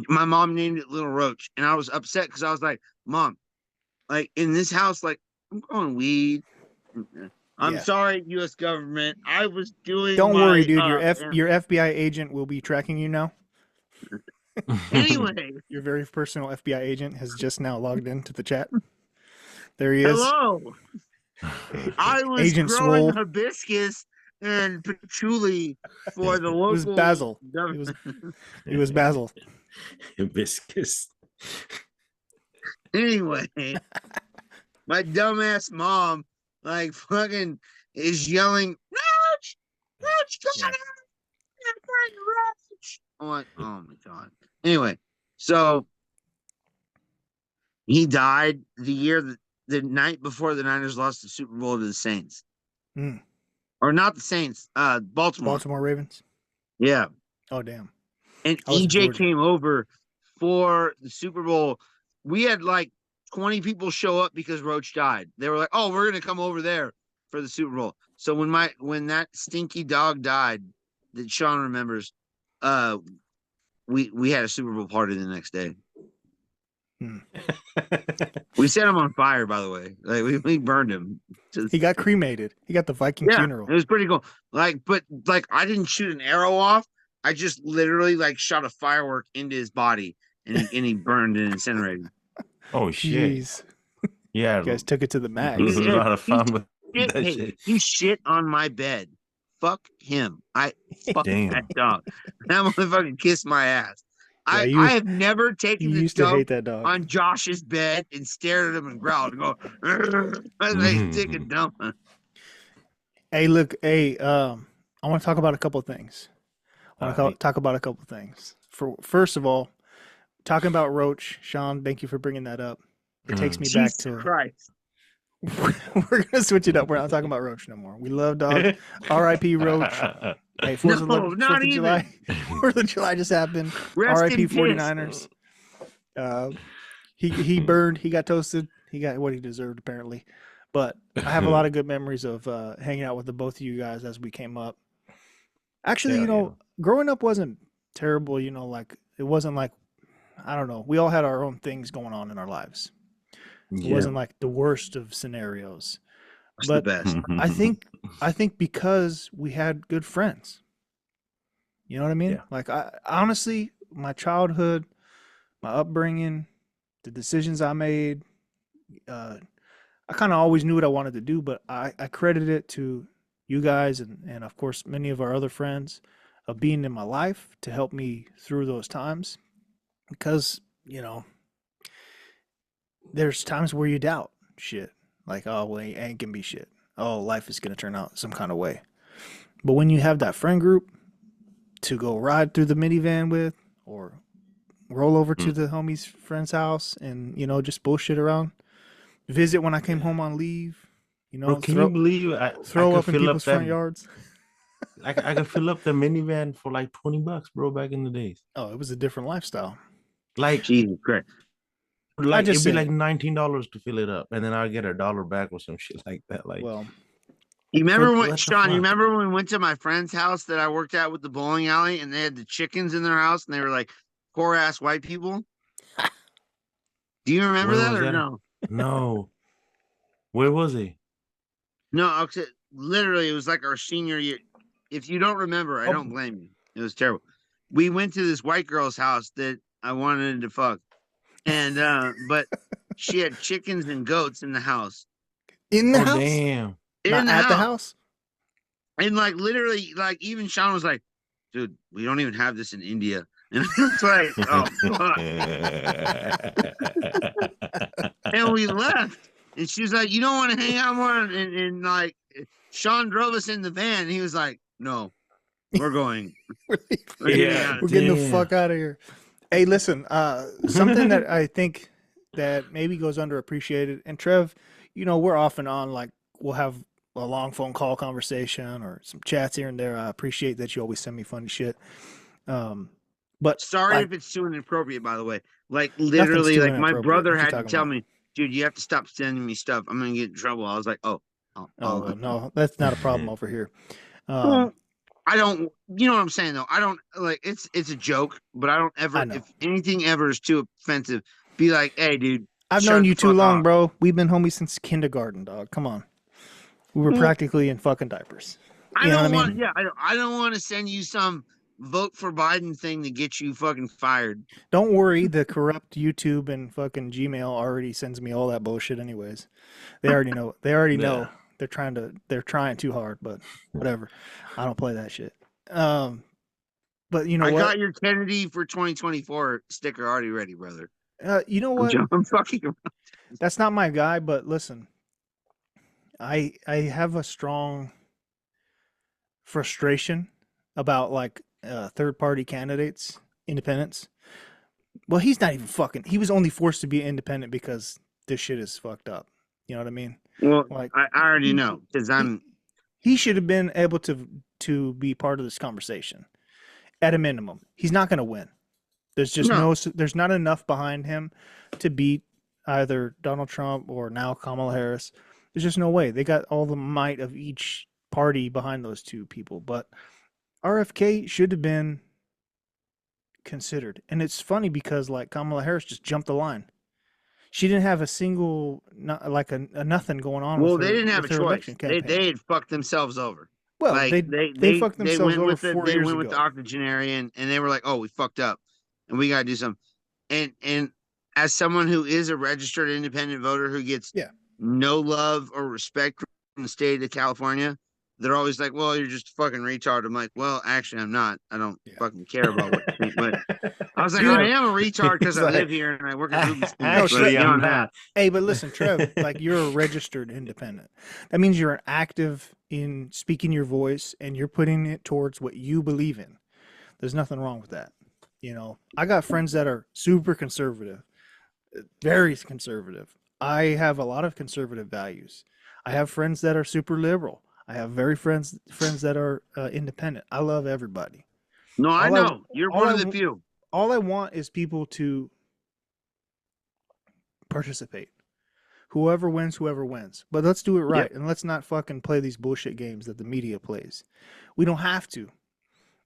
my mom named it Little Roach, and I was upset because I was like, Mom, like in this house, like I'm growing weed. I'm sorry, U.S. government. I was doing. Don't worry, dude. Your FBI agent will be tracking you now. Anyway, your very personal FBI agent has just now logged into the chat. There he is. Hello. I was Agent growing Swole. hibiscus and patchouli for the local. It was Basil. It was Basil. Hibiscus. Anyway, my dumbass mom like fucking is yelling, Roach, come on, Roach. I'm like, oh my God. Anyway, so he died the night before the Niners lost the Super Bowl to the Saints. Or not the Saints, Baltimore. Baltimore Ravens. Yeah. Oh damn. And EJ came over for the Super Bowl. We had like 20 people show up because Roach died. They were like, "Oh, we're gonna come over there for the Super Bowl." So when that stinky dog died, that Sean remembers, we had a Super Bowl party the next day. We set him on fire, by the way. Like we burned him. He got cremated. He got the Viking funeral. It was pretty cool. But I didn't shoot an arrow off. I just literally shot a firework into his body, and he burned and incinerated. Oh shit! Jeez. Yeah, You guys took it to the max. It was a lot of fun. shit. That Hey, shit. he shit on my bed. Fuck him. Fuck Damn. that dog. That motherfucker kissed my ass. Yeah, I have never you taken the used to hate dump that dog. on Josh's bed and stared at him and growled and go, I was like, take a Mhm. dump. Hey, look, hey, I want to talk about a couple of things. I want to Alright. talk about a couple of things. First of all, talking about Roach, Sean, thank you for bringing that up. It takes me back Jesus to. Christ. We're gonna switch it up. We're not talking about Roach no more. We love dogs. R.I.P. Roach. Hey, No, 4th not of July. even. 4th of July just happened. Rest R.I.P. in piss. 49ers. He burned. He got toasted. He got what he deserved apparently. But I have a lot of good memories of hanging out with the both of you guys as we came up. Actually, Hell yeah. growing up wasn't terrible. Like it wasn't like I don't know. We all had our own things going on in our lives. It Yeah. wasn't like the worst of scenarios. That's the But best. I think because we had good friends. You know what I mean? Yeah. Like I honestly, my childhood, my upbringing, the decisions I made, I kind of always knew what I wanted to do, but I credit it to you guys and of course many of our other friends of being in my life to help me through those times because, there's times where you doubt shit. Like, oh, well, it ain't gonna be shit. Oh, life is gonna turn out some kind of way. But when you have that friend group to go ride through the minivan with or roll over to Mm. the homie's friend's house and, just bullshit around, visit when I came Yeah. home on leave, Bro, can you believe I throw could up in fill up people's that front yards. I could fill up the minivan for like $20, bro, back in the days. Oh, it was a different lifestyle. Like Jesus Christ. I just it'd be said, like $19 to fill it up, and then I'll get $1 back or some shit like that. Like well, You for remember when, what the Sean, you fuck? remember when we went to my friend's house that I worked at with the bowling alley and they had the chickens in their house and they were like poor ass white people? Do you remember Where that was or that? no? No. Where was he? No, literally, it was like our senior year. If you don't remember, I oh, don't blame you. It was terrible. We went to this white girl's house that I wanted to fuck. And but she had chickens and goats in the house. in the Oh house, damn. In not the at the house. house. And like literally, like even Sean was like, dude, we don't even have this in India. And it's like, oh fuck. And we left. And she was like, you don't want to hang out more. And like Sean drove us in the van. And he was like, no, we're going. We're getting Yeah, out We're of getting the damn. fuck out of here. Hey, listen, something that I think that maybe goes underappreciated, and Trev, we're off and on, like we'll have a long phone call conversation or some chats here and there. I appreciate that you always send me funny shit. But Sorry like if it's too inappropriate, by the way. Like nothing's literally, too like my inappropriate. brother What you had to talking tell about? me, dude, you have to stop sending me stuff. I'm gonna get in trouble. I was like, oh, Oh well, no, that's not a problem over here. well, I don't. You know what I'm saying though. I don't like. It's a joke, but I don't I ever. know. If anything ever is too offensive, be like, hey, dude, I've known shut you the too fuck long, off. bro. We've been homies since kindergarten, dog. Come on. We were Well, practically in fucking diapers. I You know what I don't want. mean? Yeah, I don't want to send you some vote for Biden thing to get you fucking fired. Don't worry, the corrupt YouTube and fucking Gmail already sends me all that bullshit anyways. They already know. They already Yeah. know. They're trying too hard, but whatever. I don't play that shit. But you know I what? got your Kennedy for 2024 sticker already ready, brother. You know what? I'm fucking. That's not my guy, but listen. I have a strong frustration about like third party candidates, independents. Well, he's not even fucking. He was only forced to be independent because this shit is fucked up. You know what I mean? Well, Like I already he know because he, I'm. he should have been able to be part of this conversation at a minimum. He's not going to win. There's just No, there's not enough behind him to beat either Donald Trump or now Kamala Harris. There's just no way. They got all the might of each party behind those two people, but RFK should have been considered. And it's funny because like Kamala Harris just jumped the line. She didn't have a single like a nothing going on well, they didn't have a with her choice. election campaign. They had fucked themselves over. Well, Like they fucked they themselves went over with it. 4 They years went with the ago. octogenarian, and they were like, "Oh, we fucked up, and we gotta do something." And as someone who is a registered independent voter who gets Yeah. no love or respect the state of California, they're always like, "Well, you're just a fucking retard." I'm like, "Well, actually, I'm not. I don't fucking care about what you think." But I was like, Dude, "I am a retard because He's I like, live here and I work at movie studios." No, But actually, I'm beyond not. hey, but listen, Trev, like you're a registered independent. That means you're an active in speaking your voice and you're putting it towards what you believe in. There's nothing wrong with that. You know, I got friends that are super conservative, very conservative. I have a lot of conservative values. I have friends that are super liberal. I have very friends that are independent. I love everybody. no, I All I know you're all one I of the w- few. all I want is people to participate. Whoever wins, whoever wins. But let's do it right, Yep. and let's not fucking play these bullshit games that the media plays. We don't have to,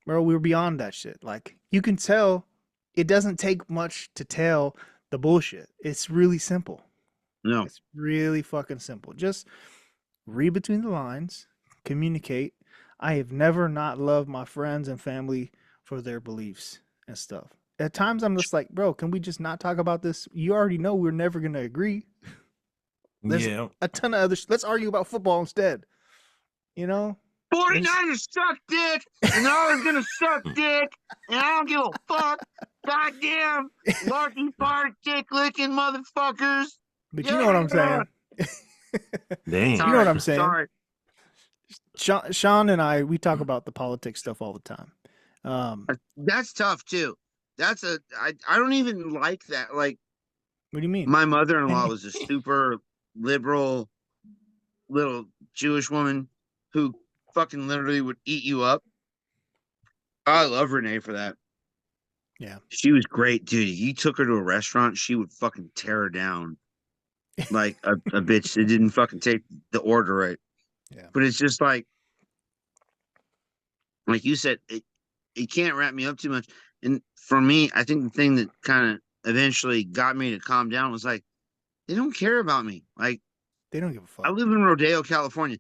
bro. We're beyond that shit. Like you can tell, it doesn't take much to tell the bullshit. It's really simple. No, It's really fucking simple. Just read between the lines, communicate. I have never not loved my friends and family for their beliefs and stuff. At times, I'm just like, bro, can we just not talk about this? You already know we're never gonna agree. There's Yeah. a ton of other. Let's argue about football instead. You know, there's 49ers suck dick, and they're always gonna suck dick, and I don't give a fuck. Goddamn, Larky fart dick licking motherfuckers. but you know what I'm saying. Damn. You know what I'm saying. Sorry. Sean and I, we talk about the politics stuff all the time. That's tough too. I don't even like that. Like What do you mean? my mother-in-law was a super liberal little Jewish woman who fucking literally would eat you up. I love Renee for that. Yeah. She was great, dude. You took her to a restaurant, she would fucking tear her down like a bitch that didn't fucking take the order right. Yeah. But it's just like you said, it can't wrap me up too much. And for me, I think the thing that kind of eventually got me to calm down was like, they don't care about me. Like, They don't give a fuck. I live in Rodeo, California.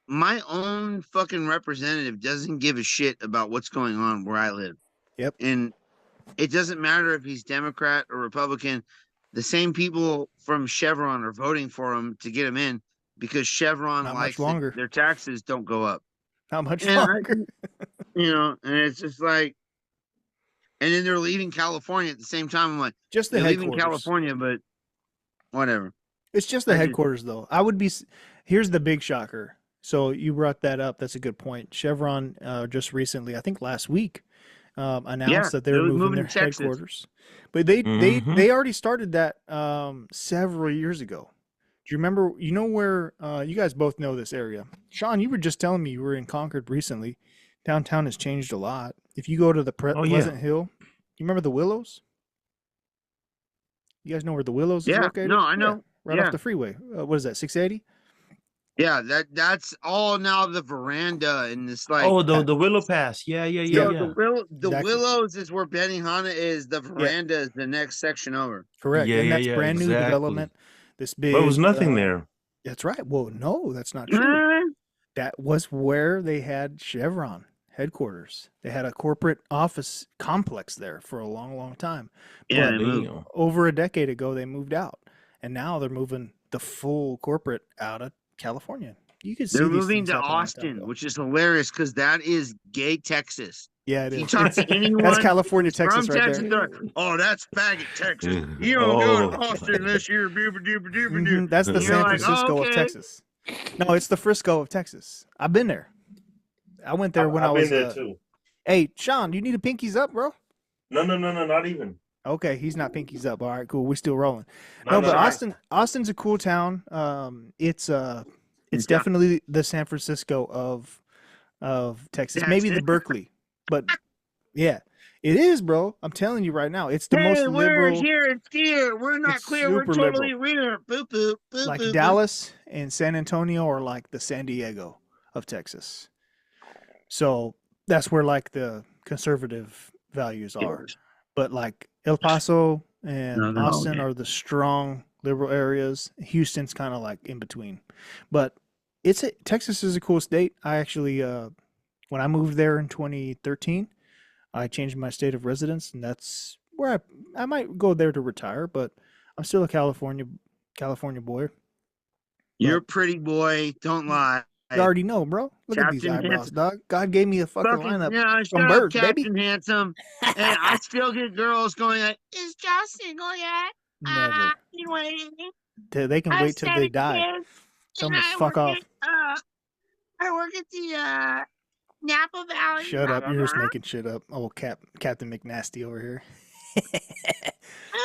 My own fucking representative doesn't give a shit about what's going on where I live. Yep. And it doesn't matter if he's Democrat or Republican. The same people from Chevron are voting for him to get him in because Chevron Not likes much longer. their taxes don't go up. Not much And longer. and it's just like, and then they're leaving California at the same time. I'm like, Just the they're leaving headquarters. California, but whatever. It's just the headquarters, though. I would be. Here's the big shocker. So you brought that up. That's a good point. Chevron just recently, I think last week, announced that they're moving their headquarters. But they already started that several years ago. Do you remember? You know where? You guys both know this area. Sean, you were just telling me you were in Concord recently. Downtown has changed a lot. If you go to the Pleasant Hill, you remember the Willows? You guys know where the Willows is located? No, I know. Right off the freeway. What is that? 680? Yeah, that's all now the veranda and this like. Oh, the Willow Pass. Yeah. The Exactly. Willows is where Benihana is. The veranda is the next section over. Correct. Yeah, and that's brand new exactly. development. This big. But it was nothing there. That's right. Well, no, that's not true. That was where they had Chevron headquarters. They had a corporate office complex there for a long, long time. Yeah, But over a decade ago, they moved out, and now they're moving the full corporate out of California. You can see they're these moving things to happen a long time Austin, ago. which is hilarious because that is gay Texas. Yeah, it You is. talk to anyone That's California, Texas, from right Texas, there. they're like, oh, that's faggot Texas. You don't go to Austin unless you're That's the San like, Francisco oh, of okay. Texas. No, it's the Frisco of Texas. I've been there. I went there when I was there too. Hey, Sean, do you need a pinkies up, bro? No, not even. Okay, he's not pinkies up. All right, cool. We're still rolling. No, But right. Austin's a cool town. It's definitely the San Francisco of Texas. Maybe the Berkeley. But yeah, it is, bro. I'm telling you right now. It's the most liberal. We're here and here. We're not It's clear. We're super totally real. Boop, boop, boop, Like boop, Dallas and San Antonio are like the San Diego of Texas. So that's where like the conservative values are. But like El Paso and Austin are the strong liberal areas. Houston's kind of like in between. But Texas is a cool state. I actually when I moved there in 2013, I changed my state of residence, and that's where I might go there to retire, but I'm still a California boy. You're a pretty boy. Don't lie. You already know, bro. Look at these Captain eyebrows, Handsome. dog. God gave me a fucking lineup Yeah, from shut up, birth, baby. Captain Handsome. And I still get girls going like, "Is Josh single yet?" Never. Been waiting. They can wait till they die. Tell them to fuck off. I work at the Napa Valley. Shut up. You're just making shit up. Oh, Captain McNasty over here.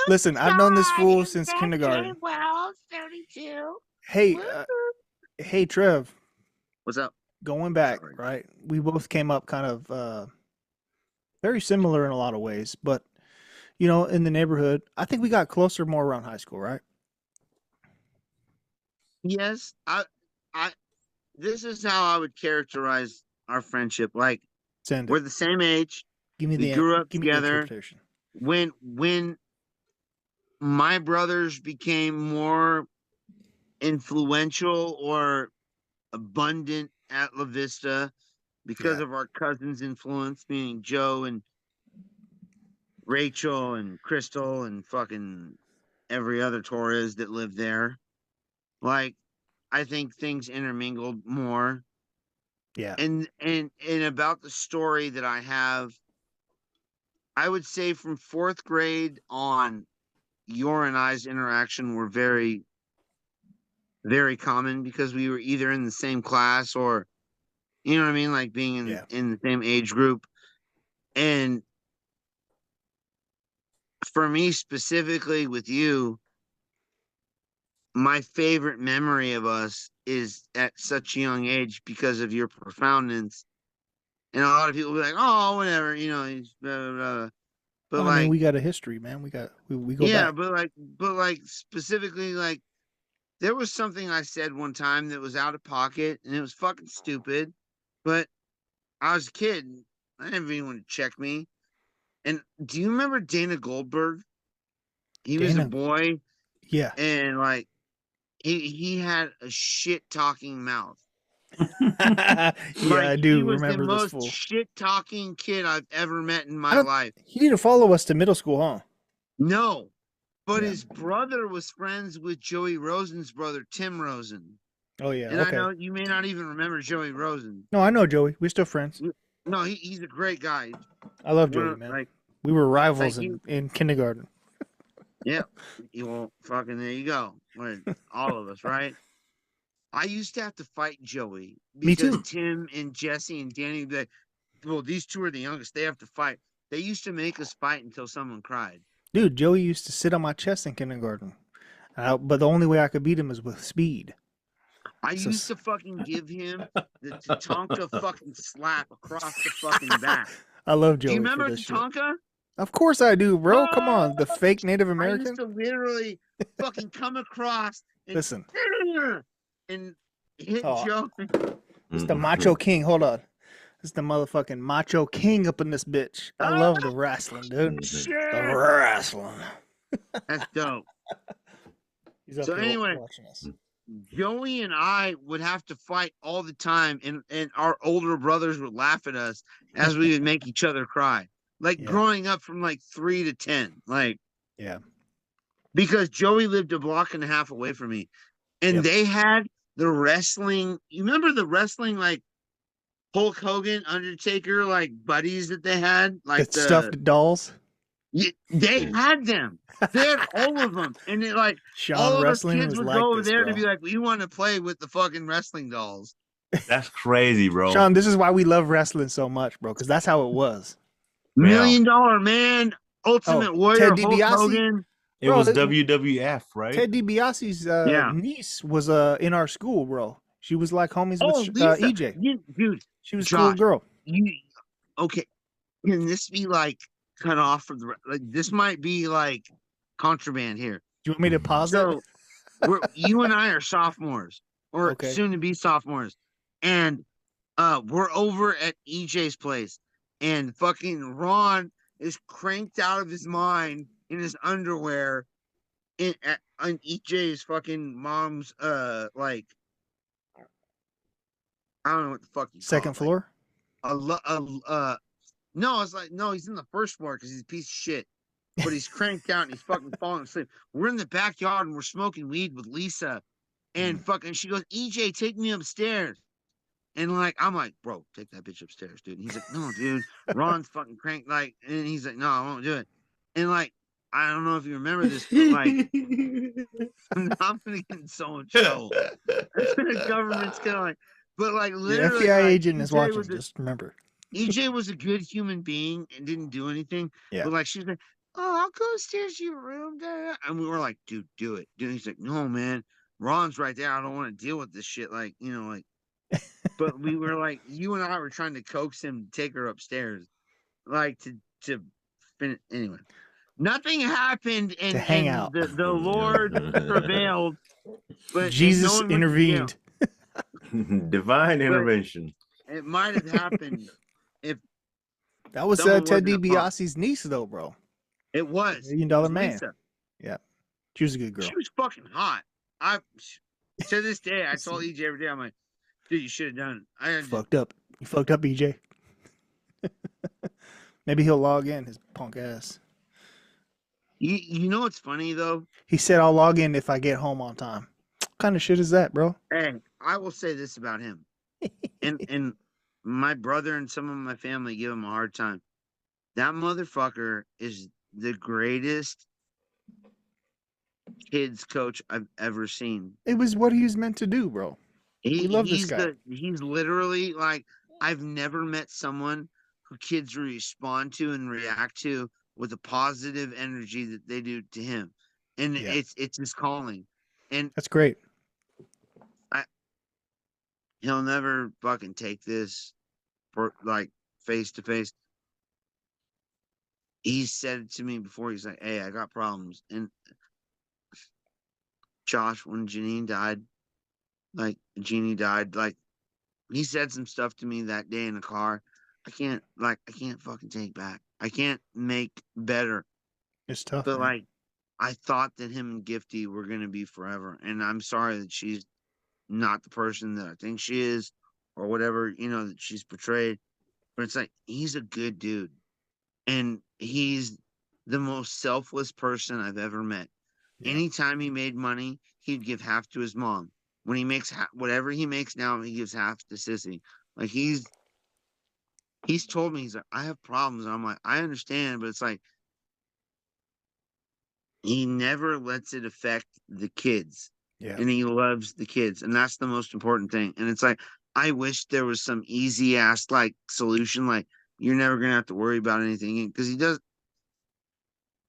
Listen, I've known this fool since kindergarten. Wells, 32. Hey, Trev. What's up? Going back, right? We both came up kind of very similar in a lot of ways, but you know, in the neighborhood, I think we got closer more around high school, right? Yes, this is how I would characterize our friendship. Like, we're the same age. We grew up together. When my brothers became more influential or abundant at La Vista because of our cousins' influence, meaning Joe and Rachel and Crystal and fucking every other Torres that lived there. Like, I think things intermingled more. Yeah. And about the story that I have, I would say from 4th grade on, your and I's interaction were very, very common because we were either in the same class or, you know what I mean? Like being in the same age group. And for me specifically with you, my favorite memory of us is at such a young age because of your profoundness. And a lot of people will be like, "Oh, whatever, you know, he's blah, blah, blah." But I mean, we got a history, man. We go back. but like specifically, like there was something I said one time that was out of pocket and it was fucking stupid. But I was a kid. I didn't have anyone to check me. And do you remember Dana Goldberg? He was a boy. Yeah. And like he had a shit talking mouth. I do remember this fool. He was the most shit talking kid I've ever met in my life. He didn't follow us to middle school, huh? No, but his brother was friends with Joey Rosen's brother, Tim Rosen. Oh yeah, and I know you may not even remember Joey Rosen. No, I know Joey. We're still friends. No, he's a great guy. I love Joey, man. Like, we were rivals in kindergarten. Yeah, well, fucking there you go. All of us, right? I used to have to fight Joey because Tim and Jesse and Danny would be like, well, these two are the youngest. They have to fight. They used to make us fight until someone cried. Dude, Joey used to sit on my chest in kindergarten. But the only way I could beat him is with speed. I used to fucking give him the Tatanka fucking slap across the fucking back. I love Joey. Do you remember Tatanka? Of course I do, bro. Come on. The fake Native American. I used to literally fucking come across and listen. And hit Joe. It's the Macho King. Hold on. It's the motherfucking Macho King up in this bitch. I love the wrestling, dude. Shit. The wrestling. That's dope. So anyway, Joey and I would have to fight all the time, and our older brothers would laugh at us as we would make each other cry. Like growing up from like 3 to 10. Like, because Joey lived a block and a half away from me. And they had the wrestling. You remember the wrestling, like Hulk Hogan, Undertaker, like buddies that they had? Like the stuffed dolls? They had them. They had all of them. And it like Shawn all of us wrestling kids would like go over this, there bro. to be like, we want to play with the fucking wrestling dolls. That's crazy, bro. Shawn, this is why we love wrestling so much, bro, because that's how it was. $1 Million Man, Ultimate Warrior, Ted Hulk Hogan. It was WWF, right? Ted DiBiase's niece was in our school, bro. She was like homies with EJ. Dude, she was a cool girl. Okay, can this be like cut off from the like? This might be like contraband here. Do you want me to pause it? You and I are sophomores, or soon to be sophomores, and we're over at EJ's place, and fucking Ron is cranked out of his mind in his underwear on EJ's fucking mom's like I don't know what the fuck you second floor. No, it's like no, he's in the first floor because he's a piece of shit. But he's cranked out and he's fucking falling asleep. We're in the backyard and we're smoking weed with Lisa And fucking, she goes, EJ, take me upstairs. And like, I'm like, bro, take that bitch upstairs, dude. And he's like, no, dude, Ron's fucking cranked. Like, and he's like, no, I won't do it. And like, I don't know if you remember this, but like, I'm gonna get in so much trouble. The government's gonna like, but like, Your literally, FBI like, agent is watching. Just remember. EJ was a good human being and didn't do anything. Yeah. But like, she's like, oh, I'll go upstairs to your room. And we were like, dude, do it. Dude, he's like, no, man, Ron's right there. I don't want to deal with this shit. Like, you know, like. But we were like, you and I were trying to coax him to take her upstairs, like to finish. Anyway, nothing happened, and to hang out. The Lord prevailed, but Jesus intervened. Divine intervention. It might have happened if that was Ted DiBiase's niece, though, bro. It was $1 million man. Lisa. Yeah, she was a good girl. She was fucking hot. To this day, I told EJ every day, I'm like, dude, you should have done it. Fucked up. You fucked up, EJ. Maybe he'll log in, his punk ass. You know what's funny, though? He said, I'll log in if I get home on time. What kind of shit is that, bro? Hey, I will say this about him. and my brother and some of my family give him a hard time. That motherfucker is the greatest kids coach I've ever seen. It was what he was meant to do, bro. We love this guy. He's literally like, I've never met someone who kids respond to and react to with a positive energy that they do to him. And it's his calling. And that's great. He'll never fucking take this for like face to face. He said it to me before. He's like, hey, I got problems. And Josh, when Jeannie died, he said some stuff to me that day in the car. I can't fucking take back. I can't make better. It's tough. But man. like, I thought that him and Gifty were going to be forever. And I'm sorry that she's not the person that I think she is or whatever, you know, that she's portrayed. But it's like, he's a good dude. And he's the most selfless person I've ever met. Yeah. Anytime he made money, he'd give half to his mom. When he makes whatever he makes now, he gives half to Sissy. Like, he's told me, he's like, I have problems. And I'm like, I understand, but it's like, he never lets it affect the kids. Yeah. And he loves the kids. And that's the most important thing. And it's like, I wish there was some easy ass like solution. Like, you're never going to have to worry about anything. Because he does.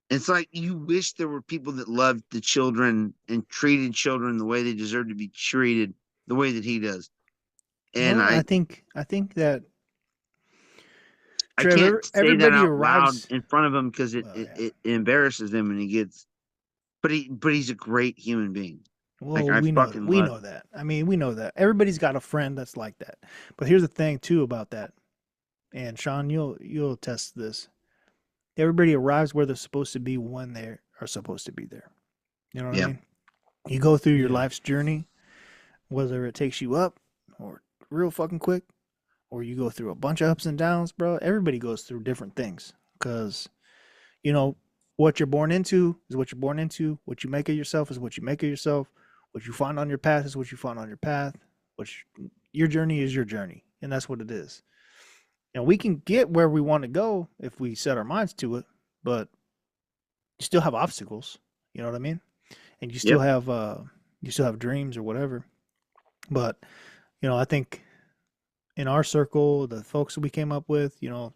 It's like, you wish there were people that loved the children and treated children the way they deserve to be treated, the way that he does. And I think that I can't say that out loud in front of him because it embarrasses him and he gets. But he's a great human being. Well, like, we know that. I mean, we know that. Everybody's got a friend that's like that. But here's the thing too about that. And Shawn, you'll attest to this. Everybody arrives where they're supposed to be when they are supposed to be there. You know what I mean? You go through your life's journey, whether it takes you up or real fucking quick, or you go through a bunch of ups and downs, bro. Everybody goes through different things because, you know, what you're born into is what you're born into. What you make of yourself is what you make of yourself. What you find on your path is what you find on your path. Your journey is your journey, and that's what it is. And we can get where we want to go if we set our minds to it, but you still have obstacles. You know what I mean? And you still have dreams or whatever. But you know, I think in our circle, the folks that we came up with, you know,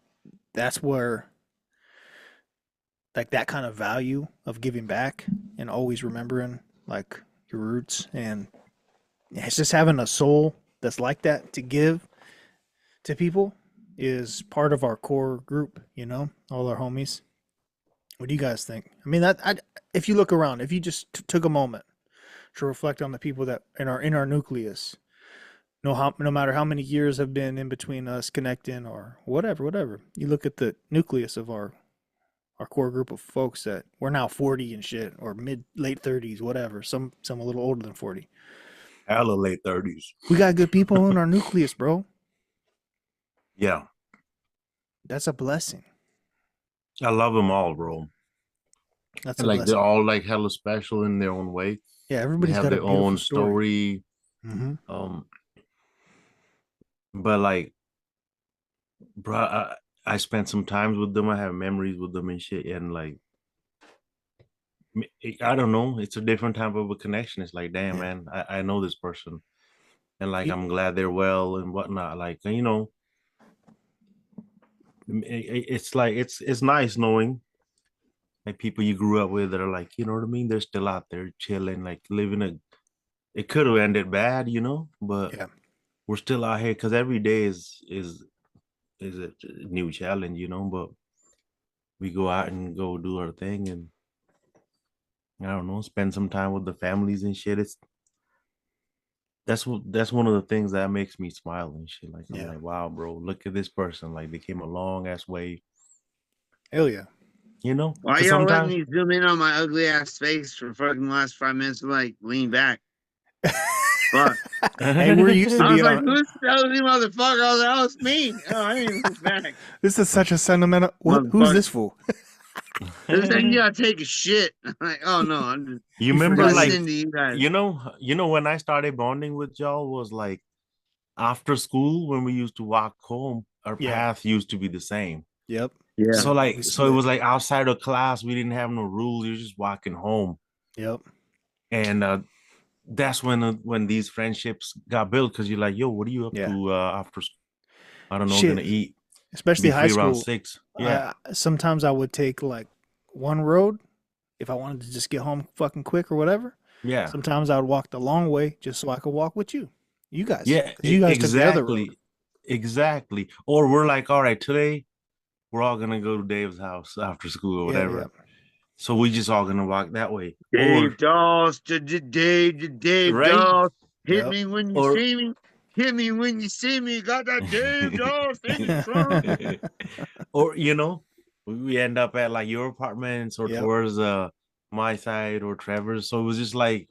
that's where like that kind of value of giving back and always remembering like your roots, and it's just having a soul that's like that to give to people is part of our core group, you know, all our homies. What do you guys think? I mean, if you look around, if you just took a moment to reflect on the people that in our nucleus, no matter how many years have been in between us connecting or whatever, you look at the nucleus of our core group of folks that we're now 40 and shit, or late 30s, whatever. Some a little older than 40. Hella late 30s. We got good people in our nucleus, bro. Yeah. That's a blessing. I love them all, bro. That's And a like they're blessing. all like hella special in their own way. Yeah, They everybody's have got a their beautiful own story. story. But like, bro, I spent some times with them. I have memories with them and shit. And like, I don't know. It's a different type of a connection. It's like, damn, Yeah. man, I know this person. And like, You- I'm glad they're well and whatnot. Like, you know, it's like, it's nice knowing like people you grew up with that are like, you know what I mean? They're still out there chilling, like living a, it could have ended bad, you know, but yeah. we're still out here because every day is a new challenge, you know, but we go out and go do our thing and I don't know, spend some time with the families and shit. It's that's one of the things that makes me smile and shit. Like I'm Yeah. like, wow, bro, look at this person. Like they came a long ass way, Hell yeah. you know? Why Because y'all letting sometimes me zoom in on my ugly ass face for fucking last 5 minutes? Like lean back. Fuck. Hey, we're used to I was being like, on. who's the ugly motherfucker? I was like, oh, it's me. Oh, I didn't even look back. This is such a sentimental. What? Who's Motherfucker. this fool? It's like you gotta take a shit. I'm like, oh no, I'm just you remember forgot like listening to you guys. you know when I started bonding with y'all was like after school when we used to walk home, our Yeah. path used to be the same. Yep. Yeah. So We like so it split. was like outside of class, we didn't have no rules. You're just walking home. Yep. And that's when these friendships got built because you're like, yo, what are you up Yeah. to after school? I don't know, gonna Shit. eat. Especially Be high free around school. 6. Yeah. Sometimes I would take like one road if I wanted to just get home fucking quick or whatever. Yeah. Sometimes I would walk the long way just so I could walk with you guys, Yeah, because you guys took the other road. exactly. Exactly. Or we're like, all right, today we're all gonna go to Dave's house after school or Yeah, yeah, whatever. So we just all gonna walk that way. Dave Dolls, Dave Right? Dolls. Hit yep. me when you Or see me. Hit me when you see me. Got that Dave Dolls in the trunk. or you know, we end up at like your apartments or Yep. towards my side or Trevor's. So it was just like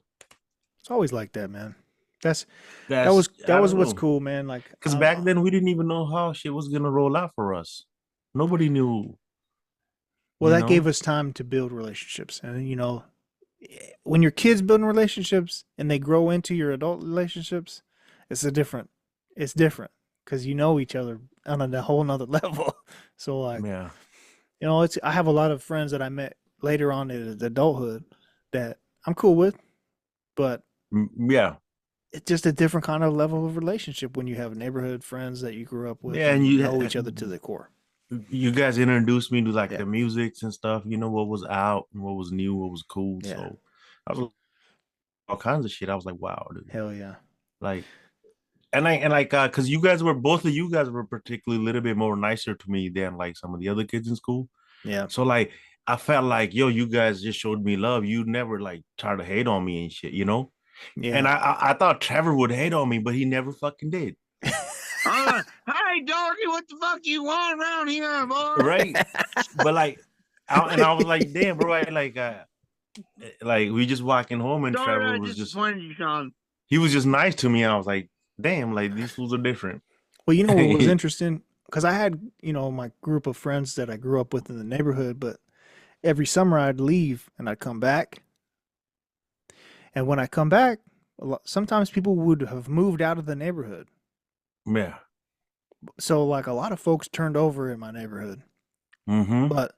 It's always like that, man. That's that's that I was don't what's know. cool, man. Like, Because back then we didn't even know how shit was gonna roll out for us. Nobody knew, well, you that gave know? us time to build relationships, and when your kids building relationships and they grow into your adult relationships, it's different because you know each other on a whole nother level. So like, Yeah. I have a lot of friends that I met later on in adulthood that I'm cool with, but Yeah. it's just a different kind of level of relationship when you have neighborhood friends that you grew up with Yeah, and and you know each other to the core. you guys introduced me to like Yeah. the musics and stuff, you know, what was out and what was new, what was cool. Yeah. So I was all kinds of shit. I was like, wow, dude. Hell yeah. Like and like because you guys were both of you guys were particularly a little bit more nicer to me than like some of the other kids in school. Yeah. So like I felt like, yo, you guys just showed me love. You never like tried to hate on me and shit, you know? And Yeah. I thought Trevor would hate on me, but he never fucking did. Hi, doggy. What the fuck you want around here, boy? Right. But like I was like, damn, bro, like we just walking home and Sorry, Trevor I was just disappointed you, Sean. he was just nice to me. I was like, damn, like these fools are different. Well, you know what was interesting? Because I had, my group of friends that I grew up with in the neighborhood, but every summer I'd leave and I'd come back. And when I come back, sometimes people would have moved out of the neighborhood. Yeah. So, like, a lot of folks turned over in my neighborhood. Mm-hmm. But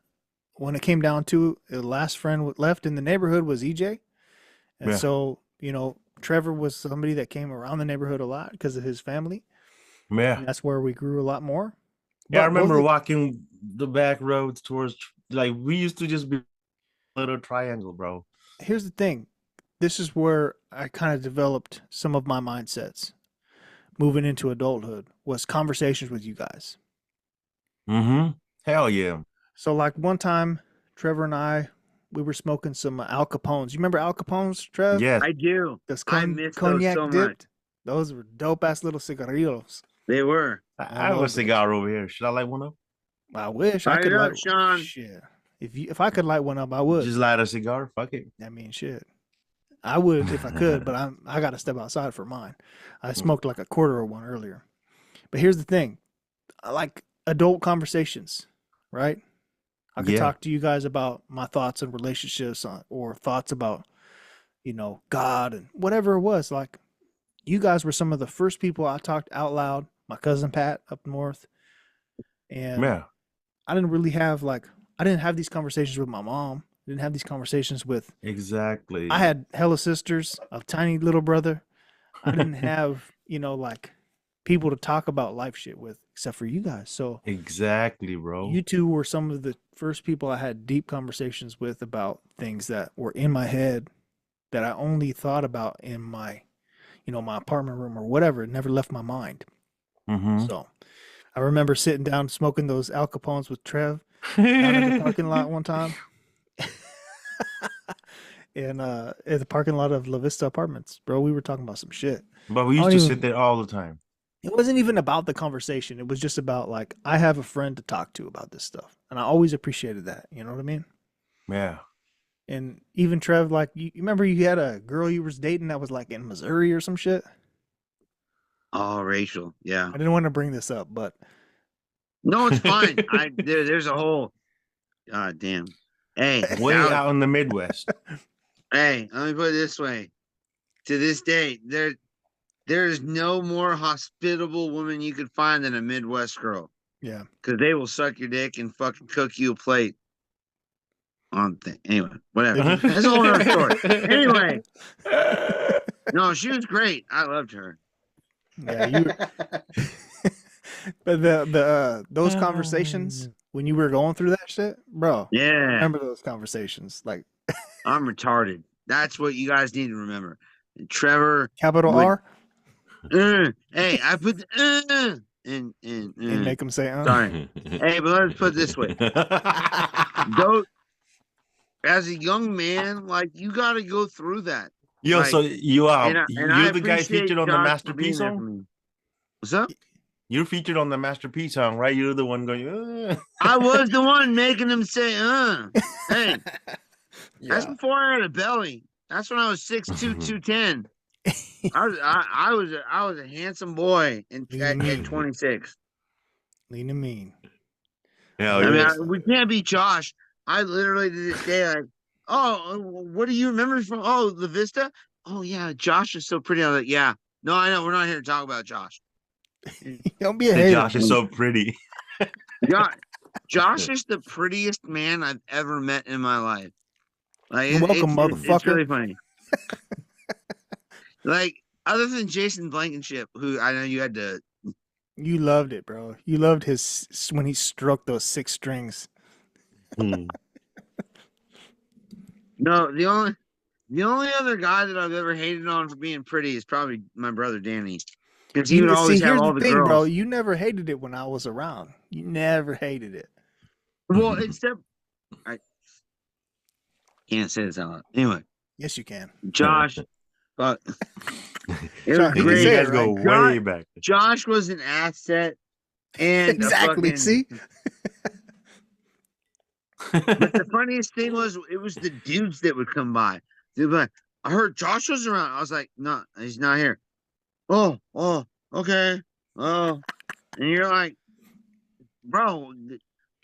when it came down to it, the last friend left in the neighborhood was EJ. And Yeah. so, Trevor was somebody that came around the neighborhood a lot because of his family. Yeah. And that's where we grew a lot more. Yeah, I But remember walking the back roads towards like we used to just be a little triangle, bro. here's the thing. This is where I kind of developed some of my mindsets moving into adulthood was conversations with you guys. Mm-hmm. Hell yeah. So like one time, Trevor and we were smoking some Al Capones. You remember Al Capones, Trev? Yes. I do. Those I miss those cognac so much. dipped. Those were dope ass little cigarillos. They were. I have a cigar over here. Should I light one up? I wish I Light could it up, light. Sean. Shit. If I could light one up, I would. Just light a cigar. Fuck it. I mean, shit. I would if I could, but I got to step outside for mine. I smoked like a quarter of one earlier. But here's the thing. I like adult conversations, right? I could Yeah. talk to you guys about my thoughts and relationships or thoughts about, God and whatever it was. Like, you guys were some of the first people I talked out loud. My cousin Pat up north. And Yeah. I didn't have these conversations with my mom. I didn't have these conversations with, Exactly. I had hella sisters, a tiny little brother. I didn't have, like people to talk about life shit with except for you guys. So Exactly, bro. you two were some of the first people I had deep conversations with about things that were in my head that I only thought about in my, my apartment room or whatever. It never left my mind. Mm-hmm. So I remember sitting down smoking those Al Capones with Trev down in the parking lot one time. In the parking lot of La Vista Apartments, bro. We were talking about some shit. But we I used don't to even- sit there all the time. It wasn't even about the conversation. It was just about like, I have a friend to talk to about this stuff. And I always appreciated that. You know what I mean? Yeah. And even Trev, like, you remember you had a girl you was dating that was like in Missouri or some shit? Oh, Rachel. Yeah. I didn't want to bring this up, but No, it's fine. There's a whole. God damn. Hey, Way that was- out in the Midwest. hey, let me put it this way. To this day, there's no more hospitable woman you could find than a Midwest girl. yeah. Because they will suck your dick and fucking cook you a plate. Anyway, whatever. That's a whole other story. Anyway, no, she was great. I loved her. Yeah, you but those conversations when you were going through that shit, bro. I Yeah, remember those conversations. Like I'm retarded. That's what you guys need to remember. And Trevor, capital Would- R hey, I put the in. and make them say, Sorry. Hey, but let's put it this way. Though, as a young man, like you got to go through that. Yo, Like, so you're the guy appreciate featured on the Josh Master for being P there for song? me. What's up? You're featured on the Master P song, right? You're the one going, I was the one making them say, Hey, that's yeah. before I had a belly. That's when I was 6'2", 210. I was a handsome boy at 26. Lean and mean. Yeah, I mean, yeah. we can't be Josh. I literally to this day, like, oh, what do you remember from? Oh, the Vista. Oh yeah, Josh is so pretty. I was like, yeah. No, I know. We're not here to talk about Josh. Don't be a The hater. Josh is so pretty. Josh is the prettiest man I've ever met in my life. Like, You're welcome, it's motherfucker. really funny. Like, other than Jason Blankenship, who I know you had to. You loved it, bro. You loved his when he stroked those 6 strings. Hmm. No, the only other guy that I've ever hated on for being pretty is probably my brother Danny, because he would always have here's all the the thing, girls. bro. You never hated it when I was around. You never hated it. Well, except I can't say this out loud. Anyway, Yes, you can. Josh, but it John, was he can great. say You guys it, go right? way back. Josh was an asset, and a Exactly. fucking- See? But the funniest thing was, it was the dudes that would come by. They'd be like, I heard Josh was around. I was like, no, he's not here. Oh, okay. Oh, and you're like, bro,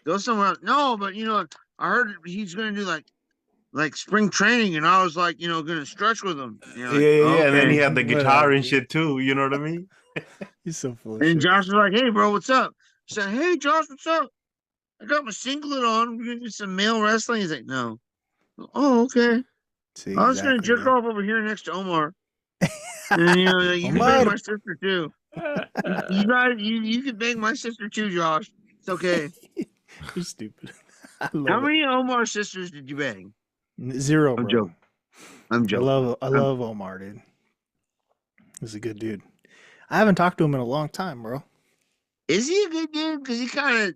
go somewhere else. No, but I heard he's gonna do like spring training, and I was like, gonna stretch with him. And you're like, Yeah. And then he okay. had the guitar Whatever, and dude. shit too. You know what I mean? He's so full of And shit. Josh was like, hey, bro, what's up? He said, hey, Josh, what's up? I got my singlet on. We're gonna do some male wrestling. He's like, no. Oh, okay. See, I was gonna exactly, jerk man. off over here next to Omar. And you can Omar. bang my sister too. You guys, you can bang my sister too, Josh. It's okay. You're stupid. I love How it. many Omar sisters did you bang? 0, I'm bro. joking. I'm joking. I love Omar, dude. He's a good dude. I haven't talked to him in a long time, bro. Is he a good dude? Because he kind of,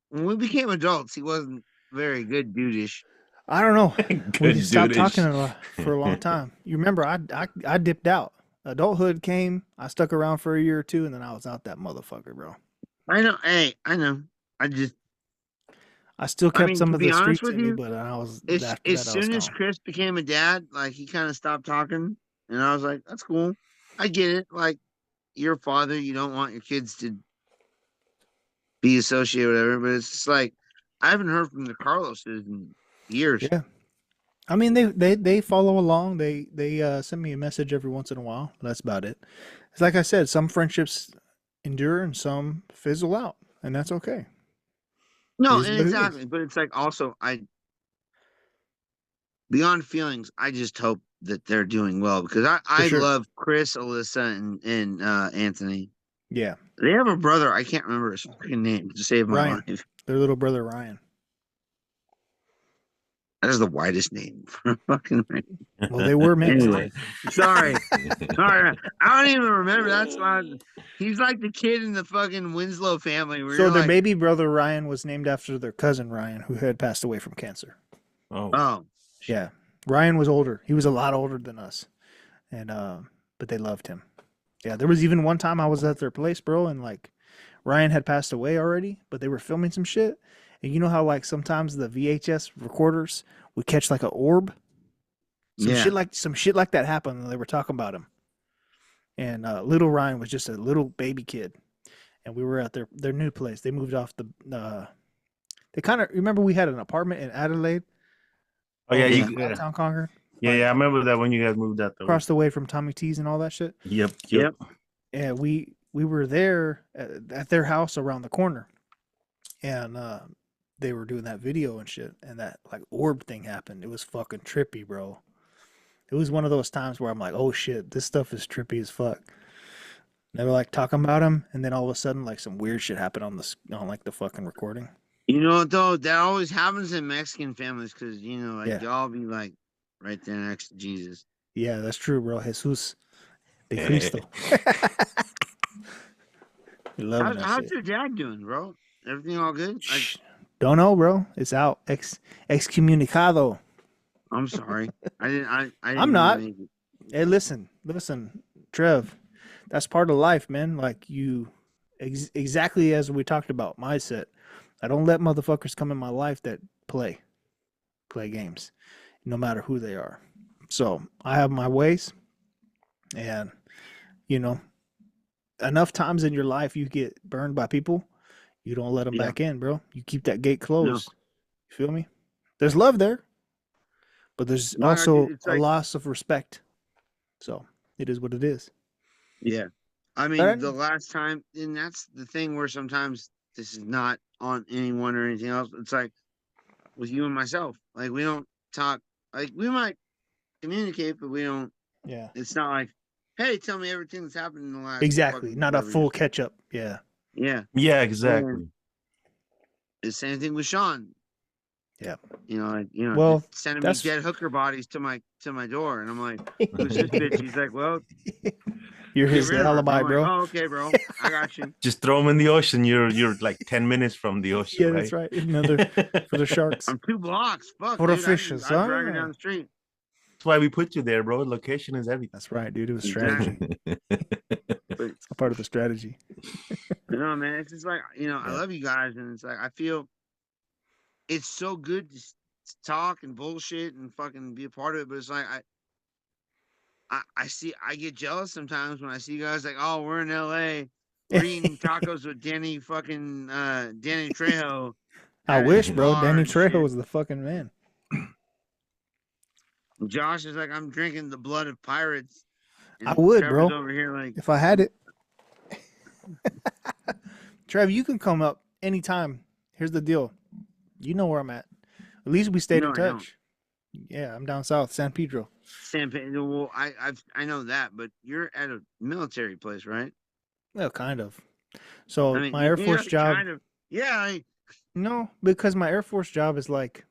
when we became adults, he wasn't very good dude-ish. I don't know. We Good just stopped dude-ish. talking for a long time. You remember, I dipped out. Adulthood came. I stuck around for a year or two, and then I was out that motherfucker, bro. I know. Hey, I know. I still kept mean, some to of be the honest streets with in me, you, but I was as after that I was soon as gone. Chris became a dad, like he kind of stopped talking, and I was like, "That's cool. I get it. Like, you're a father, you don't want your kids to be associated with whatever, but it's just like I haven't heard from the Carloses in years. Yeah. I mean, they follow along. They send me a message every once in a while. That's about it. It's like I said, some friendships endure and some fizzle out, and that's okay. It No, is and what it is. exactly. But it's like also beyond feelings, I just hope that they're doing well because I sure. love Chris, Alyssa, and Anthony. Yeah, They have a brother. I can't remember his fucking name to save my Ryan. life. Their little brother Ryan. That is the widest name for a fucking name. Well, they were mixed. Anyway, sorry. Sorry. I don't even remember. That's why he's like the kid in the fucking Winslow family. Where So you're their like, baby brother Ryan was named after their cousin Ryan, who had passed away from cancer. oh, Yeah, Ryan was older. He was a lot older than us, and but they loved him. Yeah, there was even one time I was at their place, bro, and like Ryan had passed away already, but they were filming some shit. And you know how like sometimes the VHS recorders would catch like an orb. Some shit like that happened, and they were talking about him. And little Ryan was just a little baby kid, and we were at their new place. They moved off the. They kind of remember we had an apartment in Adelaide. Oh yeah, downtown Concord. Yeah, I remember that when you guys moved out there. Across the way from Tommy T's and all that shit. Yep. And we were there at their house around the corner, and they were doing that video and shit, and that like orb thing happened. It was fucking trippy, bro. It was one of those times where I'm like, oh shit, this stuff is trippy as fuck. They were like talking about him, and then all of a sudden, like some weird shit happened on like the fucking recording. You know what though? That always happens in Mexican families because like y'all be like right there next to Jesus. Yeah, that's true, bro. Jesus de Cristo. How's your dad doing, bro? Everything all good? Don't know, bro. It's out. Excommunicado. I'm sorry. I didn't I'm not. Hey, listen, Trev. That's part of life, man. Like you, exactly as we talked about, mindset. I don't let motherfuckers come in my life that play games, no matter who they are. So I have my ways, and enough times in your life you get burned by people, you don't let them back in, bro. You keep that gate closed. You feel me? There's love there, but there's also a loss of respect. So it is what it is. Yeah. I mean, the last time, and that's the thing where sometimes this is not on anyone or anything else. It's like with you and myself. Like we don't talk. Like we might communicate, but we don't. Yeah. It's not like, hey, tell me everything that's happened in the last. Exactly. Not a full catch up. Yeah. Yeah. Yeah. Exactly. And the same thing with Shawn. Yeah. Well, sending me dead hooker bodies to my door, and I'm like, who's this bitch? He's like, well, you're his alibi, bro. Like, oh, okay, bro, I got you. Just throw them in the ocean. You're like 10 minutes from the ocean. Yeah, that's right. Another for the sharks. I'm 2 blocks. Fuck, for the fishes. I drag her down the street. That's why we put you there, bro. Location is everything. That's right, dude. It was strategy. It's a part of the strategy. Man. It's just like I love you guys, and it's like I feel it's so good to talk and bullshit and fucking be a part of it, but it's like I get jealous sometimes when I see guys like, oh, we're in LA, we're eating tacos with Danny Trejo. I wish, bro. Danny Trejo was the fucking man. Josh is like, I'm drinking the blood of pirates. I would, Trevor's bro. Over here, like, if I had it. Trev, you can come up anytime. Here's the deal. You know where I'm at. At least we stayed in touch. Yeah, I'm down south, San Pedro. San Pedro. Well, I know that, but you're at a military place, right? Well, kind of. So my Air Force job. Kind of. No, because my Air Force job is like,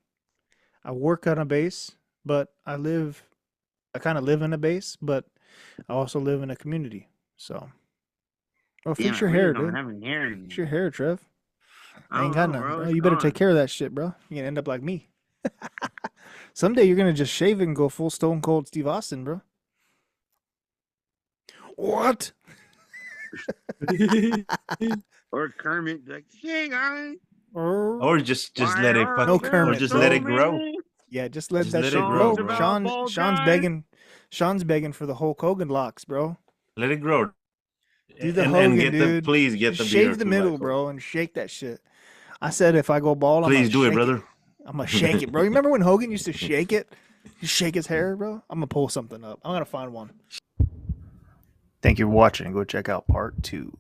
I work on a base, but I kind of live in a base, but I also live in a community. So, fix your hair, dude. Fix your hair, Trev. I ain't got none, bro. You better take care of that shit, bro. You're gonna end up like me. Someday you're gonna just shave it and go full Stone Cold Steve Austin, bro. What? Or Kermit, like, hey guys. Or just let it let it grow. Yeah, just let that shit grow. Sean's begging for the Hulk Hogan locks, bro. Let it grow. Do the Hogan, dude. Please get the shave the middle, bro, and shake that shit. I said if I go bald, Please do it, shake brother. I'm gonna shake it, bro. You remember when Hogan used to shake it? He'd shake his hair, bro. I'm gonna pull something up. I'm gonna find one. Thank you for watching. Go check out part 2.